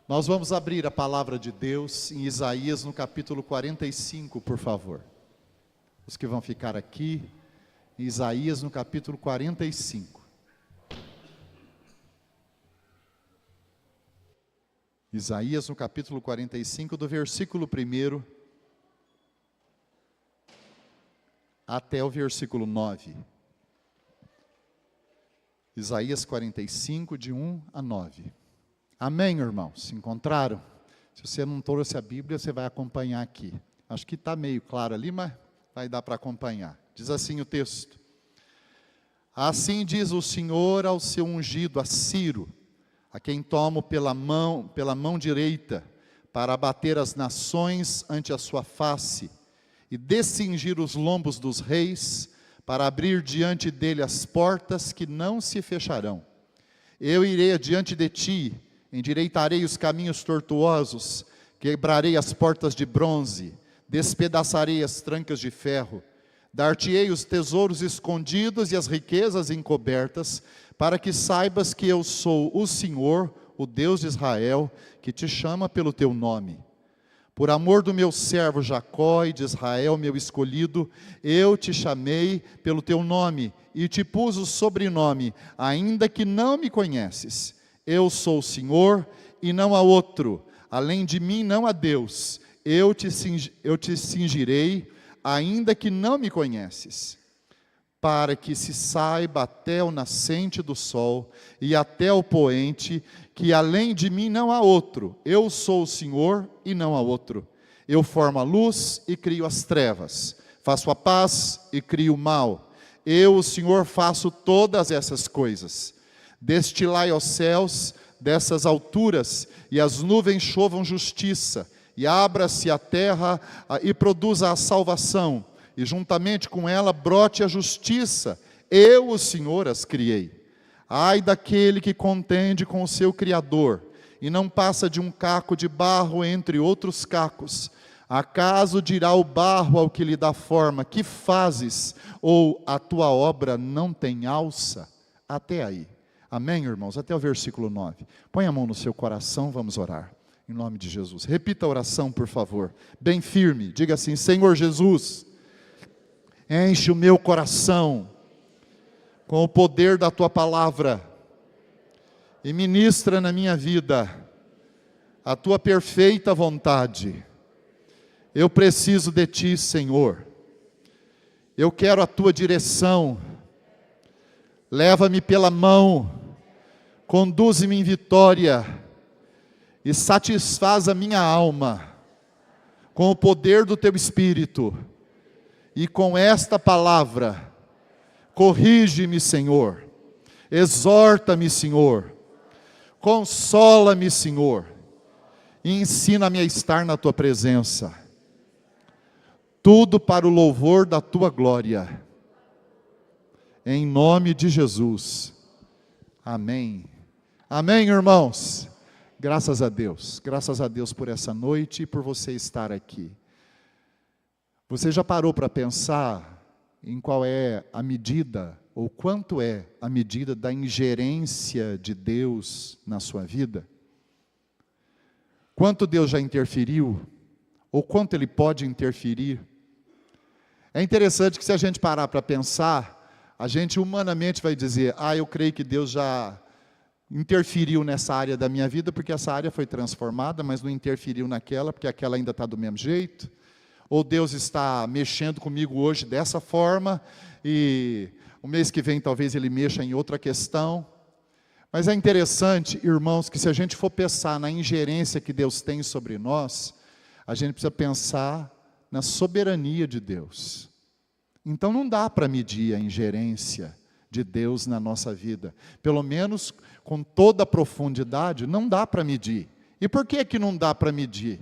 Nós vamos abrir a palavra de Deus em Isaías no capítulo 45, por favor. Os que vão ficar aqui, em Isaías no capítulo 45. Isaías no capítulo 45, do versículo 1 até o versículo 9. Isaías 45, de 1 a 9. Amém, irmãos? Se encontraram? Se você não trouxe a Bíblia, você vai acompanhar aqui. Acho que está meio claro ali, mas vai dar para acompanhar. Diz assim o texto: Assim diz o Senhor ao seu ungido, a Ciro, a quem tomo pela mão direita, para abater as nações ante a sua face, e descingir os lombos dos reis, para abrir diante dele as portas que não se fecharão. Eu irei adiante de ti, endireitarei os caminhos tortuosos, quebrarei as portas de bronze, despedaçarei as trancas de ferro, dar-te-ei os tesouros escondidos e as riquezas encobertas, para que saibas que eu sou o Senhor, o Deus de Israel, que te chama pelo teu nome. Por amor do meu servo Jacó e de Israel, meu escolhido, eu te chamei pelo teu nome e te pus o sobrenome, ainda que não me conheces. Eu sou o Senhor e não há outro, além de mim não há Deus. Eu te cingirei, ainda que não me conheces, para que se saiba até o nascente do sol e até o poente, que além de mim não há outro. Eu sou o Senhor e não há outro. Eu formo a luz e crio as trevas, faço a paz e crio o mal. Eu, o Senhor, faço todas essas coisas. Destilai aos céus dessas alturas, e as nuvens chovam justiça, e abra-se a terra e produza a salvação, e juntamente com ela brote a justiça. Eu, o Senhor, as criei. Ai daquele que contende com o seu Criador, e não passa de um caco de barro entre outros cacos. Acaso dirá o barro ao que lhe dá forma: que fazes? Ou a tua obra não tem alça? Até aí. Amém, irmãos? Até o versículo 9. Põe a mão no seu coração, vamos orar. Em nome de Jesus. Repita a oração, por favor. Bem firme. Diga assim: Senhor Jesus, enche o meu coração com o poder da tua palavra e ministra na minha vida a tua perfeita vontade. Eu preciso de ti, Senhor. Eu quero a tua direção. Leva-me pela mão, conduze-me em vitória e satisfaz a minha alma com o poder do teu Espírito. E com esta palavra, corrige-me, Senhor, exorta-me, Senhor, consola-me, Senhor, e ensina-me a estar na tua presença. Tudo para o louvor da tua glória. Em nome de Jesus. Amém. Amém, irmãos. Graças a Deus por essa noite e por você estar aqui. Você já parou para pensar em qual é a medida, ou quanto é a medida da ingerência de Deus na sua vida? Quanto Deus já interferiu, ou quanto Ele pode interferir? É interessante que, se a gente parar para pensar, a gente humanamente vai dizer: eu creio que Deus já interferiu nessa área da minha vida, porque essa área foi transformada, mas não interferiu naquela, porque aquela ainda está do mesmo jeito. Ou Deus está mexendo comigo hoje dessa forma, e o mês que vem talvez Ele mexa em outra questão. Mas é interessante, irmãos, que se a gente for pensar na ingerência que Deus tem sobre nós, a gente precisa pensar na soberania de Deus. Então não dá para medir a ingerência de Deus na nossa vida. Pelo menos com toda a profundidade, não dá para medir. E por que que não dá para medir?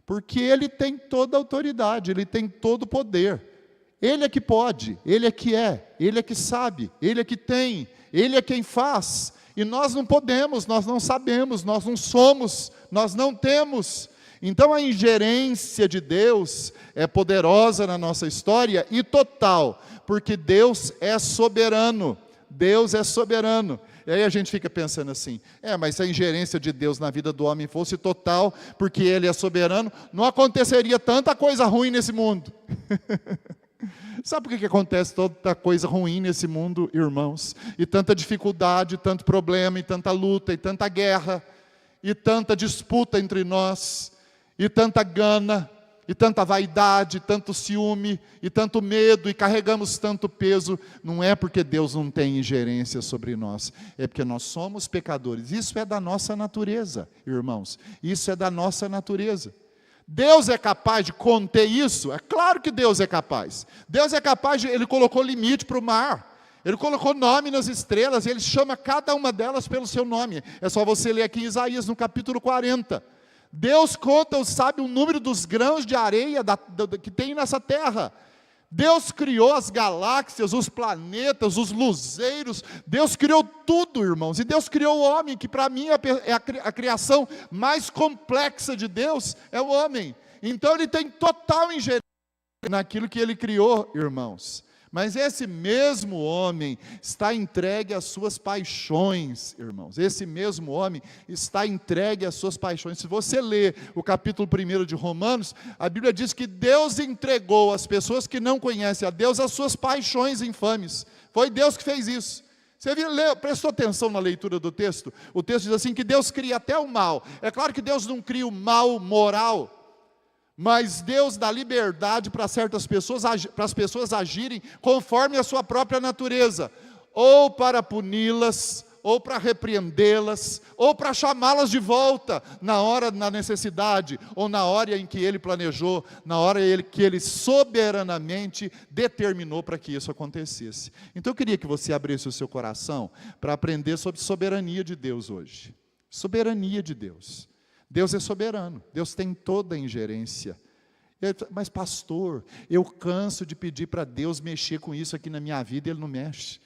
Porque Ele tem toda a autoridade, Ele tem todo o poder. Ele é que pode, Ele é que é, Ele é que sabe, Ele é que tem, Ele é quem faz. E nós não podemos, nós não sabemos, nós não somos, nós não temos. Então a ingerência de Deus é poderosa na nossa história e total, porque Deus é soberano. Deus é soberano. E aí a gente fica pensando assim, mas se a ingerência de Deus na vida do homem fosse total, porque Ele é soberano, não aconteceria tanta coisa ruim nesse mundo. Sabe por que acontece tanta coisa ruim nesse mundo, irmãos? E tanta dificuldade, tanto problema, e tanta luta, e tanta guerra, e tanta disputa entre nós, e tanta gana, e tanta vaidade, tanto ciúme, e tanto medo, e carregamos tanto peso. Não é porque Deus não tem ingerência sobre nós, é porque nós somos pecadores. Isso é da nossa natureza, irmãos, isso é da nossa natureza. Deus é capaz de conter isso? É claro que Deus é capaz. Deus é capaz Ele colocou limite para o mar. Ele colocou nome nas estrelas, Ele chama cada uma delas pelo seu nome. É só você ler aqui em Isaías, no capítulo 40. Deus conta, sabe o número dos grãos de areia que tem nessa terra. Deus criou as galáxias, os planetas, os luzeiros. Deus criou tudo, irmãos. E Deus criou o homem, que para mim é a criação mais complexa de Deus, é o homem. Então Ele tem total ingerência naquilo que Ele criou, irmãos. Mas esse mesmo homem está entregue às suas paixões, irmãos. Esse mesmo homem está entregue às suas paixões. Se você ler o capítulo 1 de Romanos, a Bíblia diz que Deus entregou às pessoas que não conhecem a Deus as suas paixões infames. Foi Deus que fez isso. Você prestou atenção na leitura do texto? O texto diz assim, que Deus cria até o mal. É claro que Deus não cria o mal moral, mas Deus dá liberdade para certas pessoas, para as pessoas agirem conforme a sua própria natureza, ou para puni-las, ou para repreendê-las, ou para chamá-las de volta na hora da necessidade, ou na hora em que Ele planejou, na hora que Ele soberanamente determinou para que isso acontecesse. Então eu queria que você abrisse o seu coração para aprender sobre soberania de Deus hoje. Soberania de Deus. Deus é soberano, Deus tem toda a ingerência. Mas pastor, eu canso de pedir para Deus mexer com isso aqui na minha vida e Ele não mexe.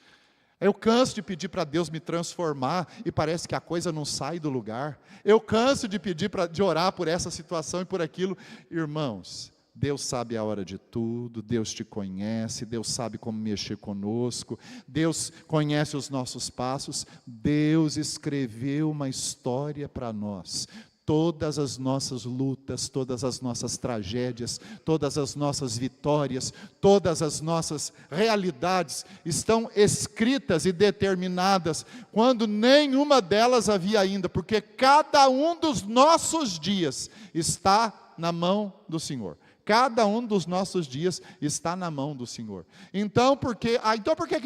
Eu canso de pedir para Deus me transformar e parece que a coisa não sai do lugar. Eu canso de pedir de orar por essa situação e por aquilo. Irmãos, Deus sabe a hora de tudo, Deus te conhece, Deus sabe como mexer conosco, Deus conhece os nossos passos. Deus escreveu uma história para nós. Todas as nossas lutas, todas as nossas tragédias, todas as nossas vitórias, todas as nossas realidades estão escritas e determinadas, quando nenhuma delas havia ainda, porque cada um dos nossos dias está na mão do Senhor. Cada um dos nossos dias está na mão do Senhor. Então por que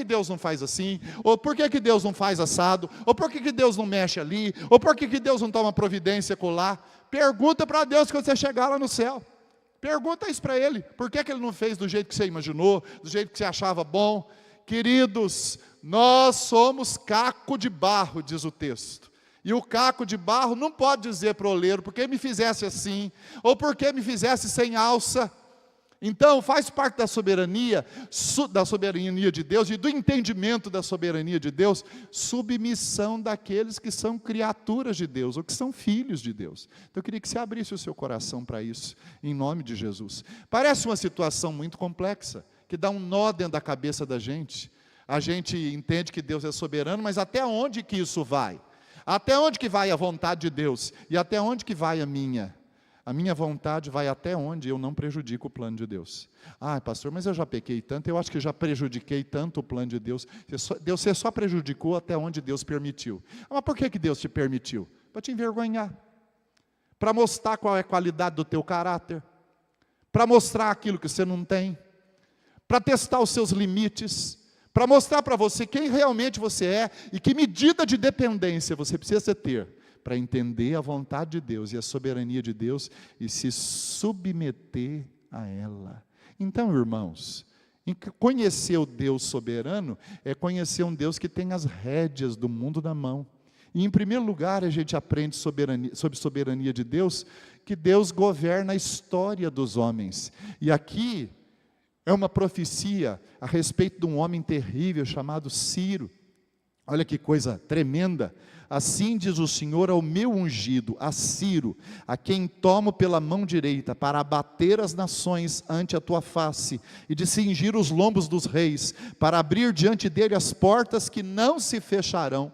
Deus não faz assim? Ou por que Deus não faz assado? Ou por que Deus não mexe ali? Ou por que Deus não toma providência colar? Pergunta para Deus quando você chegar lá no céu. Pergunta isso para Ele. Por que Ele não fez do jeito que você imaginou? Do jeito que você achava bom? Queridos, nós somos caco de barro, diz o texto. E o caco de barro não pode dizer para o oleiro, porque me fizesse assim, ou porque me fizesse sem alça. Então faz parte da soberania de Deus e do entendimento da soberania de Deus, submissão daqueles que são criaturas de Deus, ou que são filhos de Deus. Então eu queria que você abrisse o seu coração para isso, em nome de Jesus. Parece uma situação muito complexa, que dá um nó dentro da cabeça da gente. A gente entende que Deus é soberano, mas até onde que isso vai? Até onde que vai a vontade de Deus? E até onde que vai a minha? A minha vontade vai até onde eu não prejudico o plano de Deus. Ah, pastor, mas eu já pequei tanto, eu acho que já prejudiquei tanto o plano de Deus. Você só prejudicou até onde Deus permitiu. Mas por que Deus te permitiu? Para te envergonhar. Para mostrar qual é a qualidade do teu caráter. Para mostrar aquilo que você não tem. Para testar os seus limites. Para mostrar para você quem realmente você é e que medida de dependência você precisa ter para entender a vontade de Deus e a soberania de Deus e se submeter a ela. Então, irmãos, conhecer o Deus soberano é conhecer um Deus que tem as rédeas do mundo na mão. E em primeiro lugar a gente aprende sobre soberania de Deus, que Deus governa a história dos homens. E aqui é uma profecia a respeito de um homem terrível chamado Ciro. Olha que coisa tremenda. Assim diz o Senhor ao meu ungido, a Ciro, a quem tomo pela mão direita, para abater as nações ante a tua face, e de cingir os lombos dos reis, para abrir diante dele as portas que não se fecharão.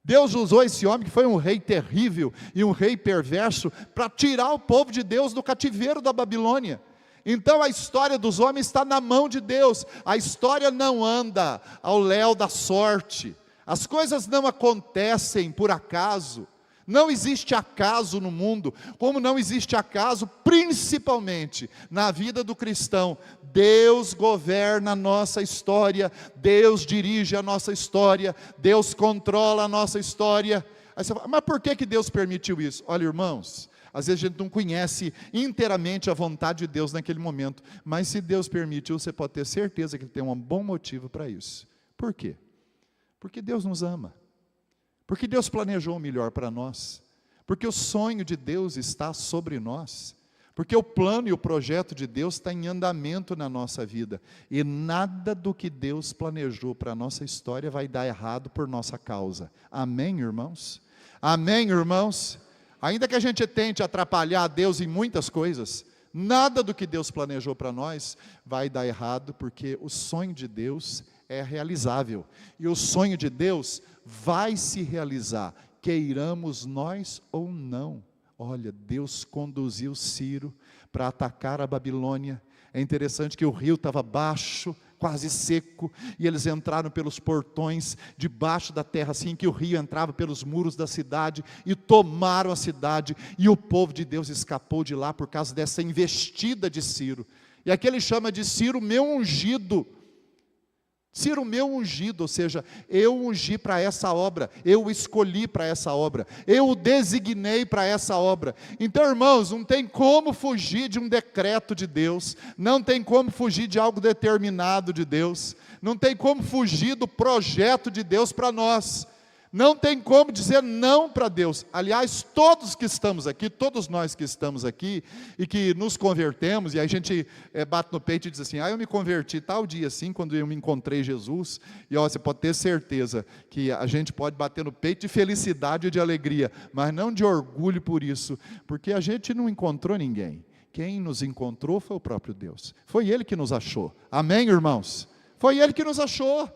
Deus usou esse homem, que foi um rei terrível e um rei perverso, para tirar o povo de Deus do cativeiro da Babilônia. Então a história dos homens está na mão de Deus. A história não anda ao léu da sorte. As coisas não acontecem por acaso. Não existe acaso no mundo, como não existe acaso, principalmente na vida do cristão. Deus governa a nossa história, Deus dirige a nossa história, Deus controla a nossa história. Aí você fala, mas por que Deus permitiu isso? Olha, irmãos, às vezes a gente não conhece inteiramente a vontade de Deus naquele momento, mas se Deus permitiu, você pode ter certeza que Ele tem um bom motivo para isso. Por quê? Porque Deus nos ama. Porque Deus planejou o melhor para nós, porque o sonho de Deus está sobre nós, porque o plano e o projeto de Deus está em andamento na nossa vida, e nada do que Deus planejou para a nossa história vai dar errado por nossa causa. Amém, irmãos? Amém, irmãos? Ainda que a gente tente atrapalhar Deus em muitas coisas, nada do que Deus planejou para nós vai dar errado, porque o sonho de Deus é realizável, e o sonho de Deus vai se realizar, queiramos nós ou não. Olha, Deus conduziu Ciro para atacar a Babilônia. É interessante que o rio estava baixo, quase seco, e eles entraram pelos portões, debaixo da terra, assim que o rio entrava pelos muros da cidade, e tomaram a cidade, e o povo de Deus escapou de lá, por causa dessa investida de Ciro. E aqui ele chama de Ciro, meu ungido. Ciro, meu ungido, ou seja, eu ungi para essa obra, eu o escolhi para essa obra, eu o designei para essa obra. Então, irmãos, não tem como fugir de um decreto de Deus, não tem como fugir de algo determinado de Deus, não tem como fugir do projeto de Deus para nós. Não tem como dizer não para Deus. Aliás, todos que estamos aqui, todos nós que estamos aqui, e que nos convertemos, e aí a gente bate no peito e diz assim, eu me converti tal dia assim, quando eu me encontrei Jesus, e você pode ter certeza, que a gente pode bater no peito de felicidade e de alegria, mas não de orgulho por isso, porque a gente não encontrou ninguém. Quem nos encontrou foi o próprio Deus, foi Ele que nos achou. Amém, irmãos? Foi Ele que nos achou.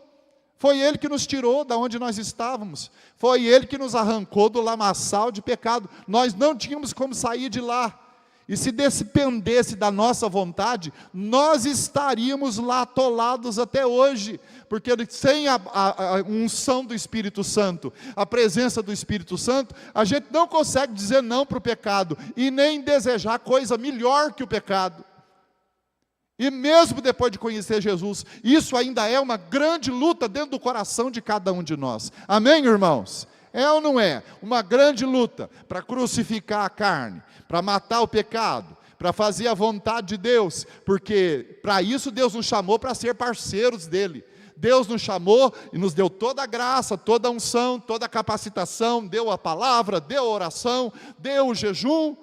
Foi Ele que nos tirou da onde nós estávamos, foi Ele que nos arrancou do lamaçal de pecado, nós não tínhamos como sair de lá, e se dependesse da nossa vontade, nós estaríamos lá atolados até hoje, porque sem a unção do Espírito Santo, a presença do Espírito Santo, a gente não consegue dizer não para o pecado, e nem desejar coisa melhor que o pecado. E mesmo depois de conhecer Jesus, isso ainda é uma grande luta dentro do coração de cada um de nós. Amém, irmãos? É ou não é? Uma grande luta para crucificar a carne, para matar o pecado, para fazer a vontade de Deus, porque para isso Deus nos chamou para ser parceiros dEle. Deus nos chamou e nos deu toda a graça, toda a unção, toda a capacitação, deu a palavra, deu a oração, deu o jejum,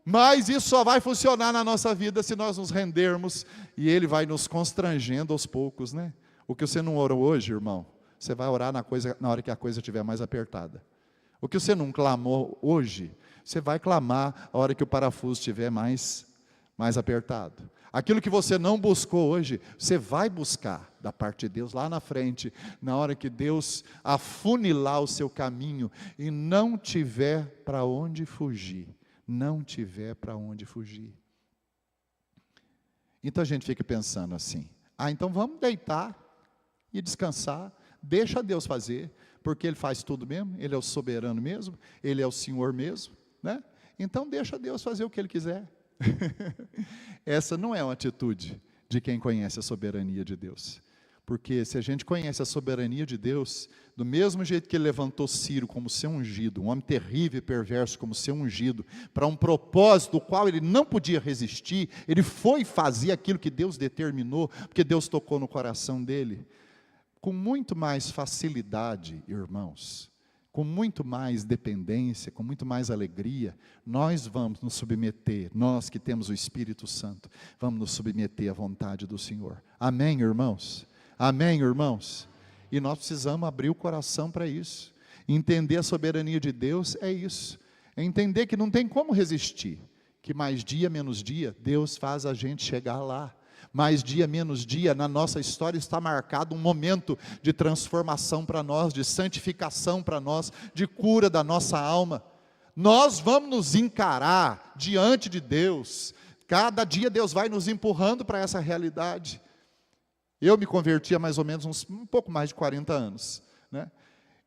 mas isso só vai funcionar na nossa vida se nós nos rendermos, e Ele vai nos constrangendo aos poucos, né? O que você não orou hoje, irmão, você vai orar na hora que a coisa estiver mais apertada. O que você não clamou hoje, você vai clamar a hora que o parafuso estiver mais apertado. Aquilo que você não buscou hoje, você vai buscar da parte de Deus lá na frente, na hora que Deus afunilar o seu caminho e não tiver para onde fugir. Não tiver para onde fugir. Então a gente fica pensando assim, então vamos deitar e descansar, deixa Deus fazer, porque Ele faz tudo mesmo, Ele é o soberano mesmo, Ele é o Senhor mesmo, né? Então deixa Deus fazer o que Ele quiser. Essa não é uma atitude de quem conhece a soberania de Deus. Porque se a gente conhece a soberania de Deus, do mesmo jeito que Ele levantou Ciro como seu ungido, um homem terrível e perverso como seu ungido, para um propósito do qual ele não podia resistir, ele foi fazer aquilo que Deus determinou, porque Deus tocou no coração dele, com muito mais facilidade, irmãos, com muito mais dependência, com muito mais alegria, nós vamos nos submeter, nós que temos o Espírito Santo, vamos nos submeter à vontade do Senhor. Amém, irmãos? Amém, irmãos? E nós precisamos abrir o coração para isso. Entender a soberania de Deus é isso. É entender que não tem como resistir. Que mais dia, menos dia, Deus faz a gente chegar lá. Mais dia, menos dia, na nossa história está marcado um momento de transformação para nós, de santificação para nós, de cura da nossa alma. Nós vamos nos encarar diante de Deus. Cada dia Deus vai nos empurrando para essa realidade. Eu me converti há mais ou menos um pouco mais de 40 anos, né?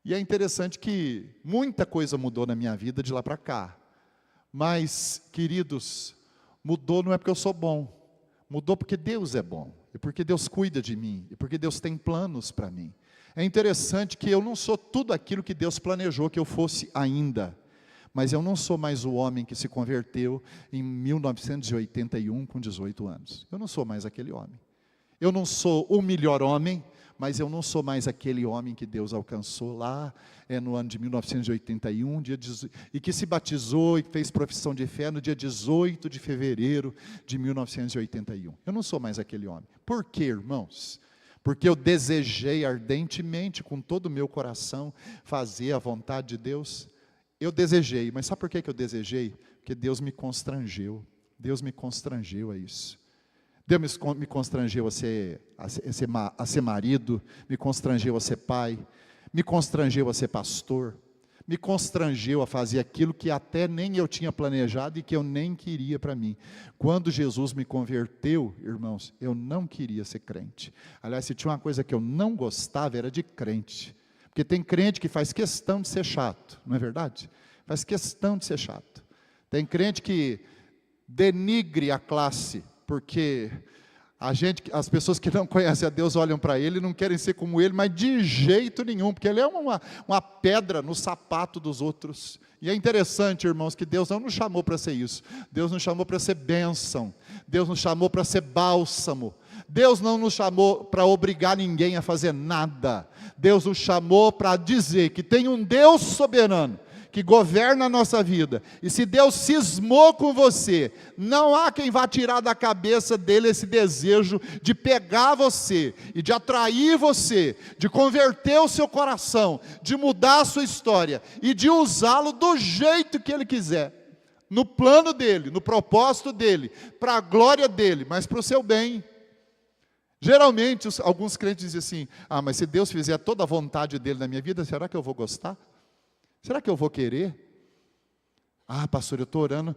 E é interessante que muita coisa mudou na minha vida de lá para cá. Mas, queridos, mudou não é porque eu sou bom. Mudou porque Deus é bom. E porque Deus cuida de mim. E porque Deus tem planos para mim. É interessante que eu não sou tudo aquilo que Deus planejou que eu fosse ainda. Mas eu não sou mais o homem que se converteu em 1981 com 18 anos. Eu não sou mais aquele homem. Eu não sou o melhor homem, mas eu não sou mais aquele homem que Deus alcançou lá no ano de 1981, e que se batizou e fez profissão de fé no dia 18 de fevereiro de 1981. Eu não sou mais aquele homem. Por quê, irmãos? Porque eu desejei ardentemente, com todo o meu coração, fazer a vontade de Deus. Eu desejei, mas sabe por que eu desejei? Porque Deus me constrangeu. Deus me constrangeu a isso. Deus me constrangeu a ser marido, me constrangeu a ser pai, me constrangeu a ser pastor, me constrangeu a fazer aquilo que até nem eu tinha planejado e que eu nem queria para mim. Quando Jesus me converteu, irmãos, eu não queria ser crente. Aliás, se tinha uma coisa que eu não gostava, era de crente. Porque tem crente que faz questão de ser chato, não é verdade? Faz questão de ser chato. Tem crente que denigre a classe, porque as pessoas que não conhecem a Deus olham para ele e não querem ser como ele, mas de jeito nenhum, porque ele é uma pedra no sapato dos outros. E é interessante, irmãos, que Deus não nos chamou para ser isso. Deus nos chamou para ser bênção. Deus nos chamou para ser bálsamo. Deus não nos chamou para obrigar ninguém a fazer nada. Deus nos chamou para dizer que tem um Deus soberano que governa a nossa vida, e se Deus cismou com você, não há quem vá tirar da cabeça dele esse desejo de pegar você, e de atrair você, de converter o seu coração, de mudar a sua história, e de usá-lo do jeito que ele quiser, no plano dele, no propósito dele, para a glória dele, mas para o seu bem. Geralmente, alguns crentes dizem assim, mas se Deus fizer toda a vontade dele na minha vida, será que eu vou gostar? Será que eu vou querer? Pastor, eu estou orando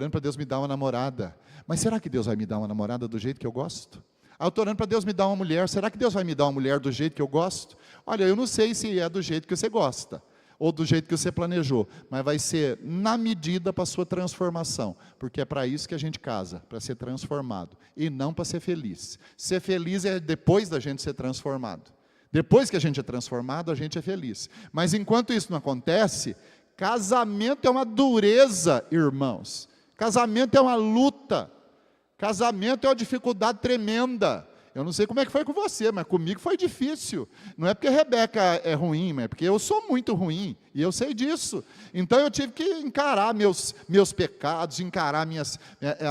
para Deus me dar uma namorada. Mas será que Deus vai me dar uma namorada do jeito que eu gosto? Eu estou orando para Deus me dar uma mulher. Será que Deus vai me dar uma mulher do jeito que eu gosto? Olha, eu não sei se é do jeito que você gosta, ou do jeito que você planejou, mas vai ser na medida para a sua transformação, porque é para isso que a gente casa, para ser transformado, e não para ser feliz. Ser feliz é depois da gente ser transformado. Depois que a gente é transformado, a gente é feliz. Mas enquanto isso não acontece, casamento é uma dureza, irmãos. Casamento é uma luta. Casamento é uma dificuldade tremenda. Eu não sei como é que foi com você, mas comigo foi difícil. Não é porque a Rebeca é ruim, mas é porque eu sou muito ruim, e eu sei disso. Então eu tive que encarar meus pecados, encarar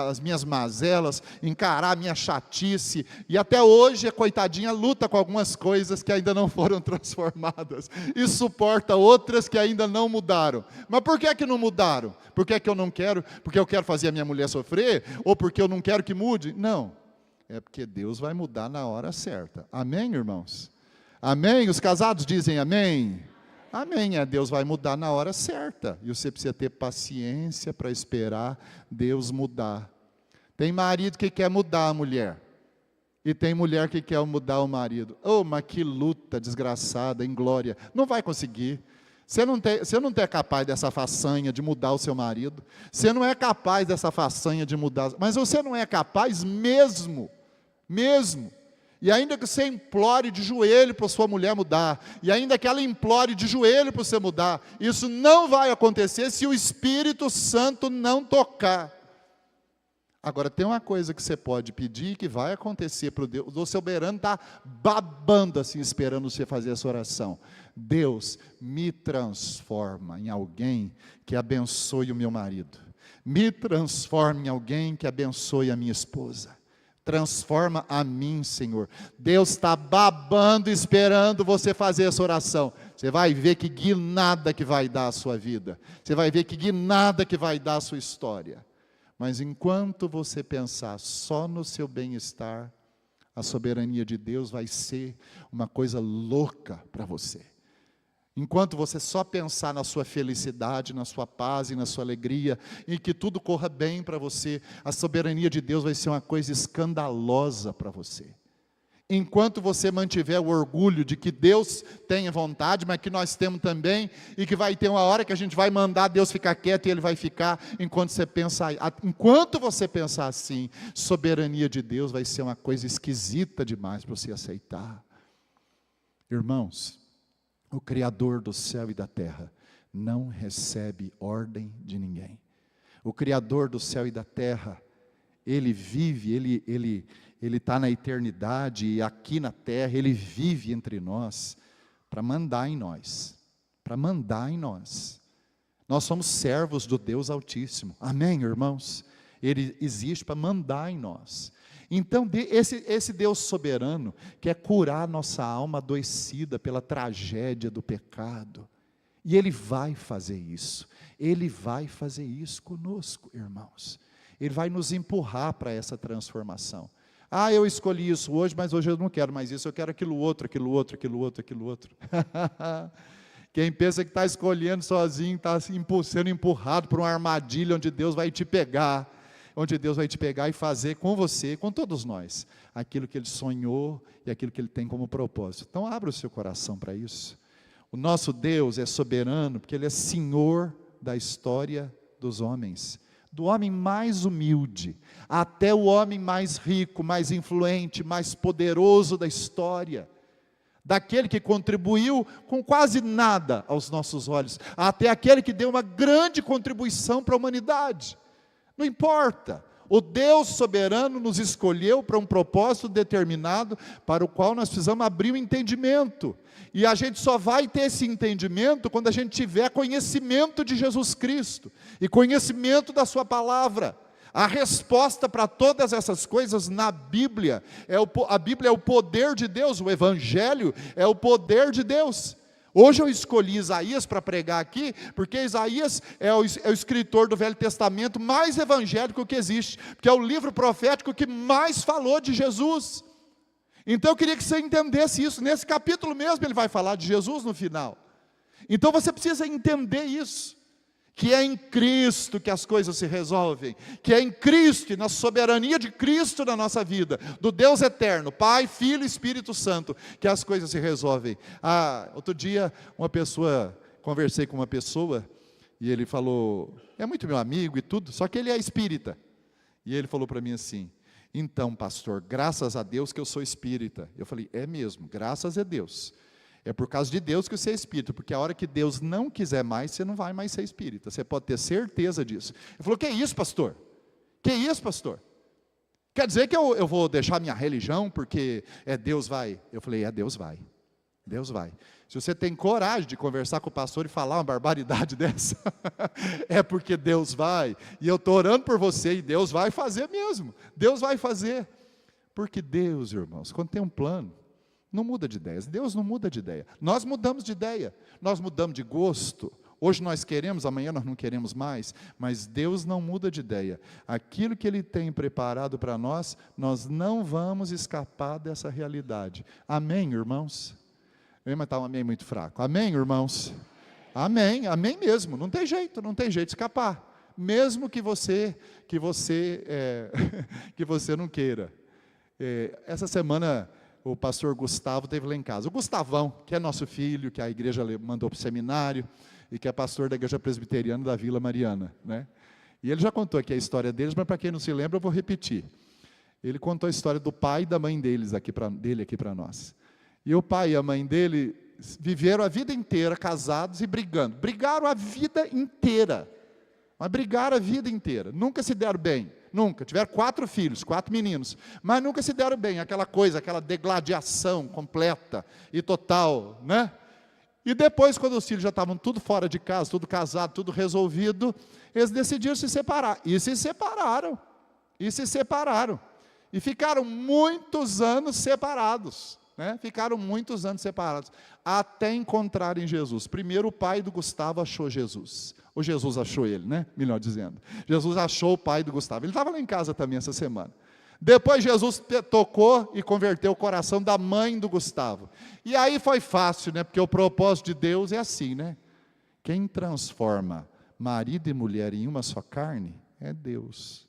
as minhas mazelas, encarar a minha chatice, e até hoje a coitadinha luta com algumas coisas que ainda não foram transformadas, e suporta outras que ainda não mudaram. Mas por que não mudaram? Por que eu não quero? Porque eu quero fazer a minha mulher sofrer? Ou porque eu não quero que mude? Não. É porque Deus vai mudar na hora certa. Amém, irmãos? Amém? Os casados dizem amém? Amém. Deus vai mudar na hora certa. E você precisa ter paciência para esperar Deus mudar. Tem marido que quer mudar a mulher. E tem mulher que quer mudar o marido. Mas que luta desgraçada, inglória. Não vai conseguir. Você não é capaz dessa façanha de mudar o seu marido. Você não é capaz dessa façanha de mudar. Mas você não é capaz mesmo. E ainda que você implore de joelho para sua mulher mudar, e ainda que ela implore de joelho para você mudar, isso não vai acontecer se o Espírito Santo não tocar. Agora, tem uma coisa que você pode pedir que vai acontecer para o Deus. O soberano está babando assim, esperando você fazer essa oração. Deus, me transforma em alguém que abençoe o meu marido. Me transforma em alguém que abençoe a minha esposa. Transforma a mim, Senhor. Deus está babando, esperando você fazer essa oração. Você vai ver que guinada que vai dar a sua vida. Você vai ver que guinada que vai dar a sua história. Mas enquanto você pensar só no seu bem-estar, a soberania de Deus vai ser uma coisa louca para você. Enquanto você só pensar na sua felicidade, na sua paz e na sua alegria, e que tudo corra bem para você, a soberania de Deus vai ser uma coisa escandalosa para você. Enquanto você mantiver o orgulho de que Deus tem vontade, mas que nós temos também, e que vai ter uma hora que a gente vai mandar Deus ficar quieto e Ele vai ficar, enquanto você pensar assim, soberania de Deus vai ser uma coisa esquisita demais para você aceitar. Irmãos, o Criador do céu e da terra não recebe ordem de ninguém. O Criador do céu e da terra, Ele vive, Ele está na eternidade e aqui na terra, Ele vive entre nós para mandar em nós, Nós somos servos do Deus Altíssimo, amém, irmãos? Ele existe para mandar em nós. Então, esse Deus soberano quer curar nossa alma adoecida pela tragédia do pecado. E Ele vai fazer isso. Ele vai fazer isso conosco, irmãos. Ele vai nos empurrar para essa transformação. Ah, eu escolhi isso hoje, mas hoje eu não quero mais isso. Eu quero aquilo outro. Quem pensa que está escolhendo sozinho, está sendo empurrado por uma armadilha onde Deus vai te pegar. Onde Deus vai te pegar e fazer com você, com todos nós, aquilo que Ele sonhou e aquilo que Ele tem como propósito. Então abra o seu coração para isso. O nosso Deus é soberano, porque Ele é Senhor da história dos homens. Do homem mais humilde, até o homem mais rico, mais influente, mais poderoso da história. Daquele que contribuiu com quase nada aos nossos olhos, até aquele que deu uma grande contribuição para a humanidade. Não importa, o Deus soberano nos escolheu para um propósito determinado, para o qual nós precisamos abrir o entendimento, e a gente só vai ter esse entendimento quando a gente tiver conhecimento de Jesus Cristo, e conhecimento da sua palavra. A resposta para todas essas coisas na Bíblia, a Bíblia é o poder de Deus, o Evangelho é o poder de Deus. Hoje eu escolhi Isaías para pregar aqui, porque Isaías é o escritor do Velho Testamento mais evangélico que existe, porque é o livro profético que mais falou de Jesus. Então eu queria que você entendesse isso, nesse capítulo mesmo ele vai falar de Jesus no final. Então você precisa entender isso, que é em Cristo que as coisas se resolvem, que é em Cristo e na soberania de Cristo na nossa vida, do Deus eterno, Pai, Filho e Espírito Santo, que as coisas se resolvem. Outro dia, conversei com uma pessoa, e ele falou, é muito meu amigo e tudo, só que ele é espírita, e ele falou para mim assim, então pastor, graças a Deus que eu sou espírita. Eu falei, é mesmo, graças a Deus. É por causa de Deus que você é espírita, porque a hora que Deus não quiser mais, você não vai mais ser espírita, você pode ter certeza disso. Ele falou, que isso pastor? Que isso pastor? Quer dizer que eu vou deixar minha religião, porque Deus vai? Eu falei, Deus vai, Deus vai. Se você tem coragem de conversar com o pastor e falar uma barbaridade dessa, é porque Deus vai, e eu estou orando por você, e Deus vai fazer mesmo, Deus vai fazer, porque Deus, irmãos, quando tem um plano, não muda de ideias. Deus não muda de ideia. Nós mudamos de ideia, nós mudamos de gosto. Hoje nós queremos, amanhã nós não queremos mais, mas Deus não muda de ideia. Aquilo que Ele tem preparado para nós, nós não vamos escapar dessa realidade. Amém, irmãos? Mas está um amém muito fraco. Amém, irmãos? Amém, amém mesmo. Não tem jeito de escapar. Mesmo que você não queira. Essa semana o pastor Gustavo esteve lá em casa. O Gustavão, que é nosso filho, que a igreja mandou para o seminário, e que é pastor da igreja presbiteriana da Vila Mariana, né? E ele já contou aqui a história deles, mas para quem não se lembra, eu vou repetir. Ele contou a história do pai e da mãe dele aqui para nós. E o pai e a mãe dele viveram a vida inteira casados e brigando. Brigaram a vida inteira. Mas brigaram a vida inteira. Nunca se deram bem. Nunca. Tiveram 4 filhos, 4 meninos. Mas nunca se deram bem. Aquela coisa, aquela degladiação completa e total, né? E depois, quando os filhos já estavam tudo fora de casa, tudo casado, tudo resolvido, eles decidiram se separar. E se separaram. E ficaram muitos anos separados. né? Ficaram muitos anos separados, até encontrarem Jesus. Primeiro o pai do Gustavo achou Jesus, ou Jesus achou ele, né? Melhor dizendo, Jesus achou o pai do Gustavo, ele estava lá em casa também essa semana. Depois Jesus tocou e converteu o coração da mãe do Gustavo, e aí foi fácil, né? Porque o propósito de Deus é assim, né? Quem transforma marido e mulher em uma só carne é Deus.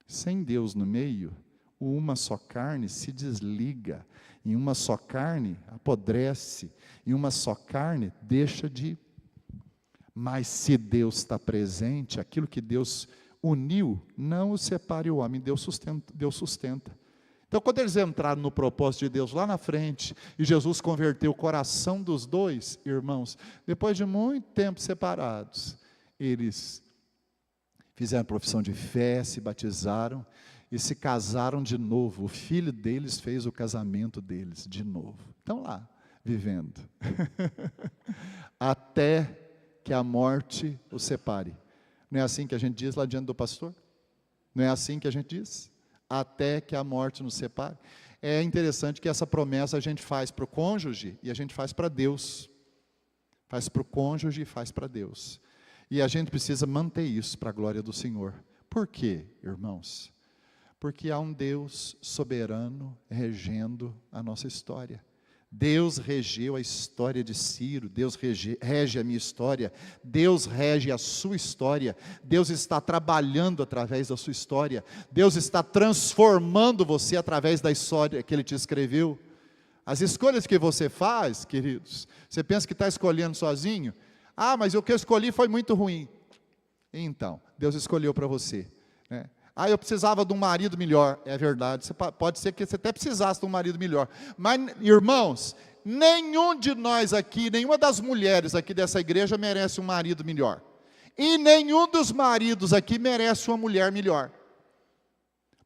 Sem Deus no meio, o uma só carne se desliga, em uma só carne apodrece, em uma só carne deixa de. Mas se Deus está presente, aquilo que Deus uniu, não o separe o homem, Deus sustenta. Então, quando eles entraram no propósito de Deus lá na frente, e Jesus converteu o coração dos dois irmãos, depois de muito tempo separados, eles fizeram profissão de fé, se batizaram, e se casaram de novo. O filho deles fez o casamento deles de novo. Estão lá, vivendo. Até que a morte os separe. Não é assim que a gente diz lá diante do pastor? Não é assim que a gente diz? Até que a morte nos separe. É interessante que essa promessa a gente faz para o cônjuge e a gente faz para Deus. Faz para o cônjuge e faz para Deus. E a gente precisa manter isso para a glória do Senhor. Por quê, irmãos? Porque há um Deus soberano regendo a nossa história. Deus regeu a história de Ciro, Deus rege a minha história, Deus rege a sua história, Deus está trabalhando através da sua história, Deus está transformando você através da história que Ele te escreveu. As escolhas que você faz, queridos, você pensa que está escolhendo sozinho? Ah, mas o que eu escolhi foi muito ruim. Então, Deus escolheu para você, né? Ah, eu precisava de um marido melhor. É verdade, pode ser que você até precisasse de um marido melhor. Mas, irmãos, nenhum de nós aqui, nenhuma das mulheres aqui dessa igreja merece um marido melhor. E nenhum dos maridos aqui merece uma mulher melhor.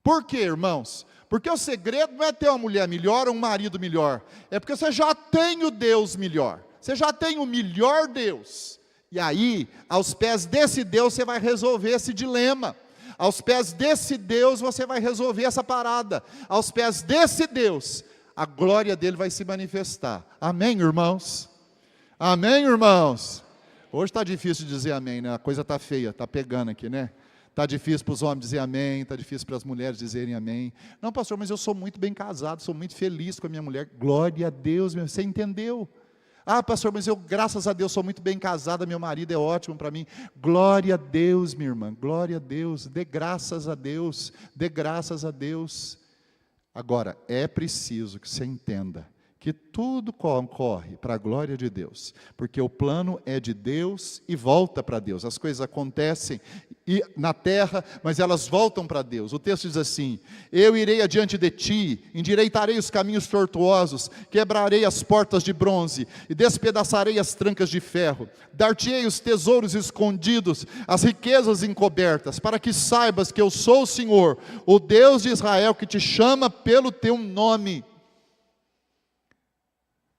Por quê, irmãos? Porque o segredo não é ter uma mulher melhor ou um marido melhor. É porque você já tem o Deus melhor. Você já tem o melhor Deus. E aí, aos pés desse Deus, você vai resolver esse dilema. Aos pés desse Deus você vai resolver essa parada. Aos pés desse Deus, a glória dele vai se manifestar. Amém, irmãos? Amém, irmãos? Hoje está difícil de dizer amém, né? A coisa está feia, está pegando aqui, né? Está difícil para os homens dizer amém, está difícil para as mulheres dizerem amém. Não, pastor, mas eu sou muito bem casado, sou muito feliz com a minha mulher. Glória a Deus, você entendeu? Ah, pastor, mas eu, graças a Deus, sou muito bem casada, meu marido é ótimo para mim. Glória a Deus, minha irmã, glória a Deus, dê graças a Deus, dê graças a Deus. Agora, é preciso que você entenda que tudo concorre para a glória de Deus, porque o plano é de Deus e volta para Deus. As coisas acontecem na terra, mas elas voltam para Deus. O texto diz assim: eu irei adiante de ti, endireitarei os caminhos tortuosos, quebrarei as portas de bronze e despedaçarei as trancas de ferro, dar-te-ei os tesouros escondidos, as riquezas encobertas, para que saibas que eu sou o Senhor, o Deus de Israel, que te chama pelo teu nome.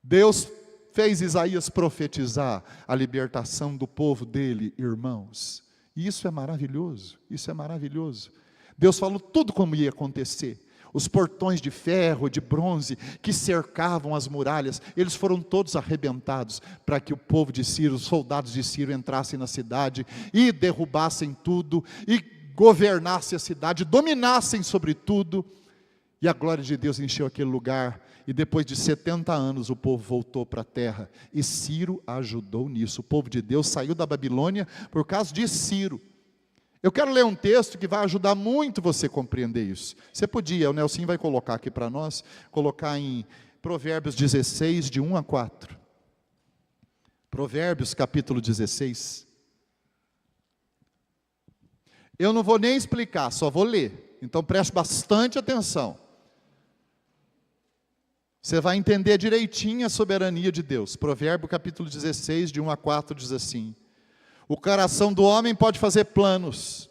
Deus fez Isaías profetizar a libertação do povo dele, irmãos. E isso é maravilhoso, isso é maravilhoso. Deus falou tudo como ia acontecer. Os portões de ferro, de bronze, que cercavam as muralhas, eles foram todos arrebentados, para que o povo de Ciro, os soldados de Ciro entrassem na cidade, e derrubassem tudo, e governassem a cidade, dominassem sobre tudo, e a glória de Deus encheu aquele lugar. E depois de 70 anos o povo voltou para a terra, e Ciro ajudou nisso. O povo de Deus saiu da Babilônia por causa de Ciro. Eu quero ler um texto que vai ajudar muito você a compreender isso. Você podia, o Nelson vai colocar aqui para nós, colocar em Provérbios 16, de 1 a 4. Provérbios capítulo 16. Eu não vou nem explicar, só vou ler. Então preste bastante atenção. Você vai entender direitinho a soberania de Deus. Provérbio capítulo 16, de 1 a 4, diz assim: o coração do homem pode fazer planos,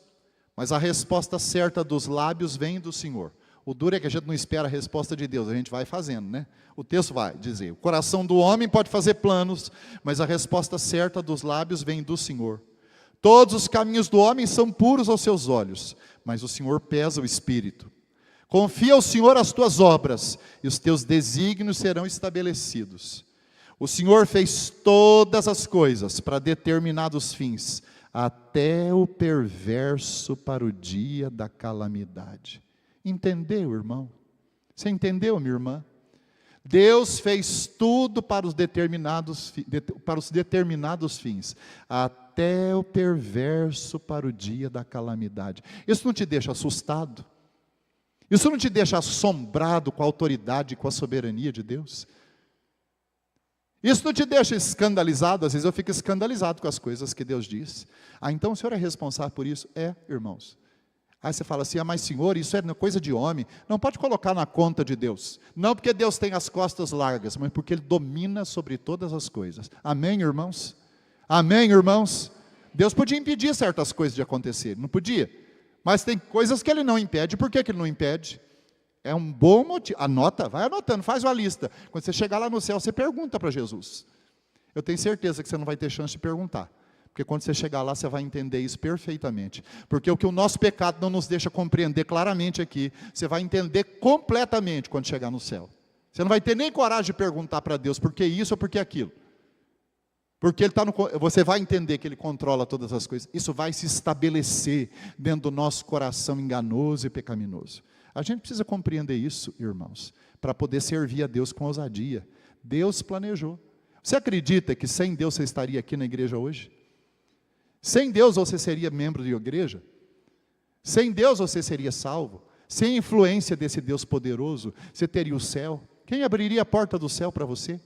mas a resposta certa dos lábios vem do Senhor. O duro é que a gente não espera a resposta de Deus, a gente vai fazendo, né? O texto vai dizer: o coração do homem pode fazer planos, mas a resposta certa dos lábios vem do Senhor. Todos os caminhos do homem são puros aos seus olhos, mas o Senhor pesa o espírito. Confia ao Senhor as tuas obras, e os teus desígnios serão estabelecidos. O Senhor fez todas as coisas para determinados fins, até o perverso para o dia da calamidade. Entendeu, irmão? Você entendeu, minha irmã? Deus fez tudo para os determinados fins, até o perverso para o dia da calamidade. Isso não te deixa assustado? Isso não te deixa assombrado com a autoridade e com a soberania de Deus? Isso não te deixa escandalizado? Às vezes eu fico escandalizado com as coisas que Deus diz. Então o Senhor é responsável por isso? É, irmãos. Aí você fala assim, mas Senhor, isso é coisa de homem. Não pode colocar na conta de Deus. Não porque Deus tem as costas largas, mas porque Ele domina sobre todas as coisas. Amém, irmãos? Amém, irmãos? Deus podia impedir certas coisas de acontecer, não podia? Mas tem coisas que Ele não impede. Por que Ele não impede? É um bom motivo. Anota, vai anotando, faz uma lista. Quando você chegar lá no céu, você pergunta para Jesus. Eu tenho certeza que você não vai ter chance de perguntar. Porque quando você chegar lá, você vai entender isso perfeitamente. Porque o que o nosso pecado não nos deixa compreender claramente aqui, você vai entender completamente quando chegar no céu. Você não vai ter nem coragem de perguntar para Deus por que isso ou por que aquilo. Porque você vai entender que Ele controla todas as coisas. Isso vai se estabelecer dentro do nosso coração enganoso e pecaminoso. A gente precisa compreender isso, irmãos, para poder servir a Deus com ousadia. Deus planejou. Você acredita que sem Deus você estaria aqui na igreja hoje? Sem Deus você seria membro de igreja? Sem Deus você seria salvo? Sem a influência desse Deus poderoso, você teria o céu? Quem abriria a porta do céu para você?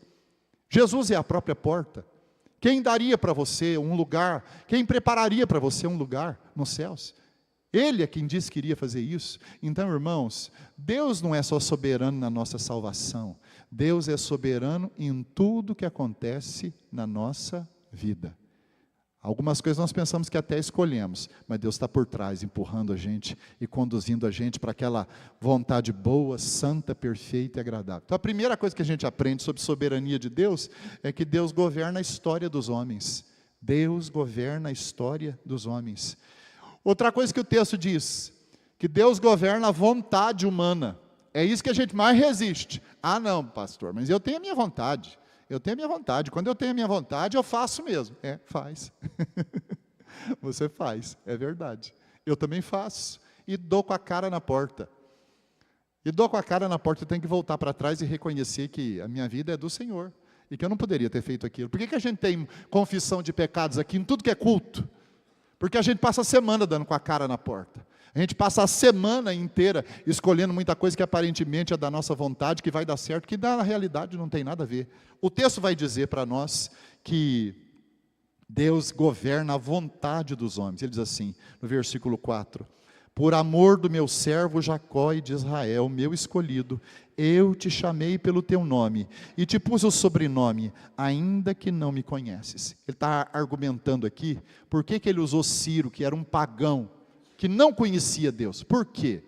Jesus é a própria porta. Quem daria para você um lugar? Quem prepararia para você um lugar nos céus? Ele é quem disse que iria fazer isso. Então, irmãos, Deus não é só soberano na nossa salvação. Deus é soberano em tudo que acontece na nossa vida. Algumas coisas nós pensamos que até escolhemos, mas Deus está por trás, empurrando a gente e conduzindo a gente para aquela vontade boa, santa, perfeita e agradável. Então a primeira coisa que a gente aprende sobre soberania de Deus é que Deus governa a história dos homens. Deus governa a história dos homens. Outra coisa que o texto diz, que Deus governa a vontade humana. É isso que a gente mais resiste. Ah não, pastor, mas eu tenho a minha vontade. Eu tenho a minha vontade. Quando eu tenho a minha vontade, eu faço mesmo. É, faz. Você faz, é verdade. Eu também faço. E dou com a cara na porta. E dou com a cara na porta, eu tenho que voltar para trás e reconhecer que a minha vida é do Senhor. E que eu não poderia ter feito aquilo. Por que a gente tem confissão de pecados aqui em tudo que é culto? Porque a gente passa a semana dando com a cara na porta. A gente passa a semana inteira escolhendo muita coisa que aparentemente é da nossa vontade, que vai dar certo, que na realidade não tem nada a ver. O texto vai dizer para nós que Deus governa a vontade dos homens. Ele diz assim, no versículo 4, por amor do meu servo Jacó e de Israel, meu escolhido, eu te chamei pelo teu nome e te pus o sobrenome, ainda que não me conheces. Ele está argumentando aqui, por que ele usou Ciro, que era um pagão, que não conhecia Deus. Por quê?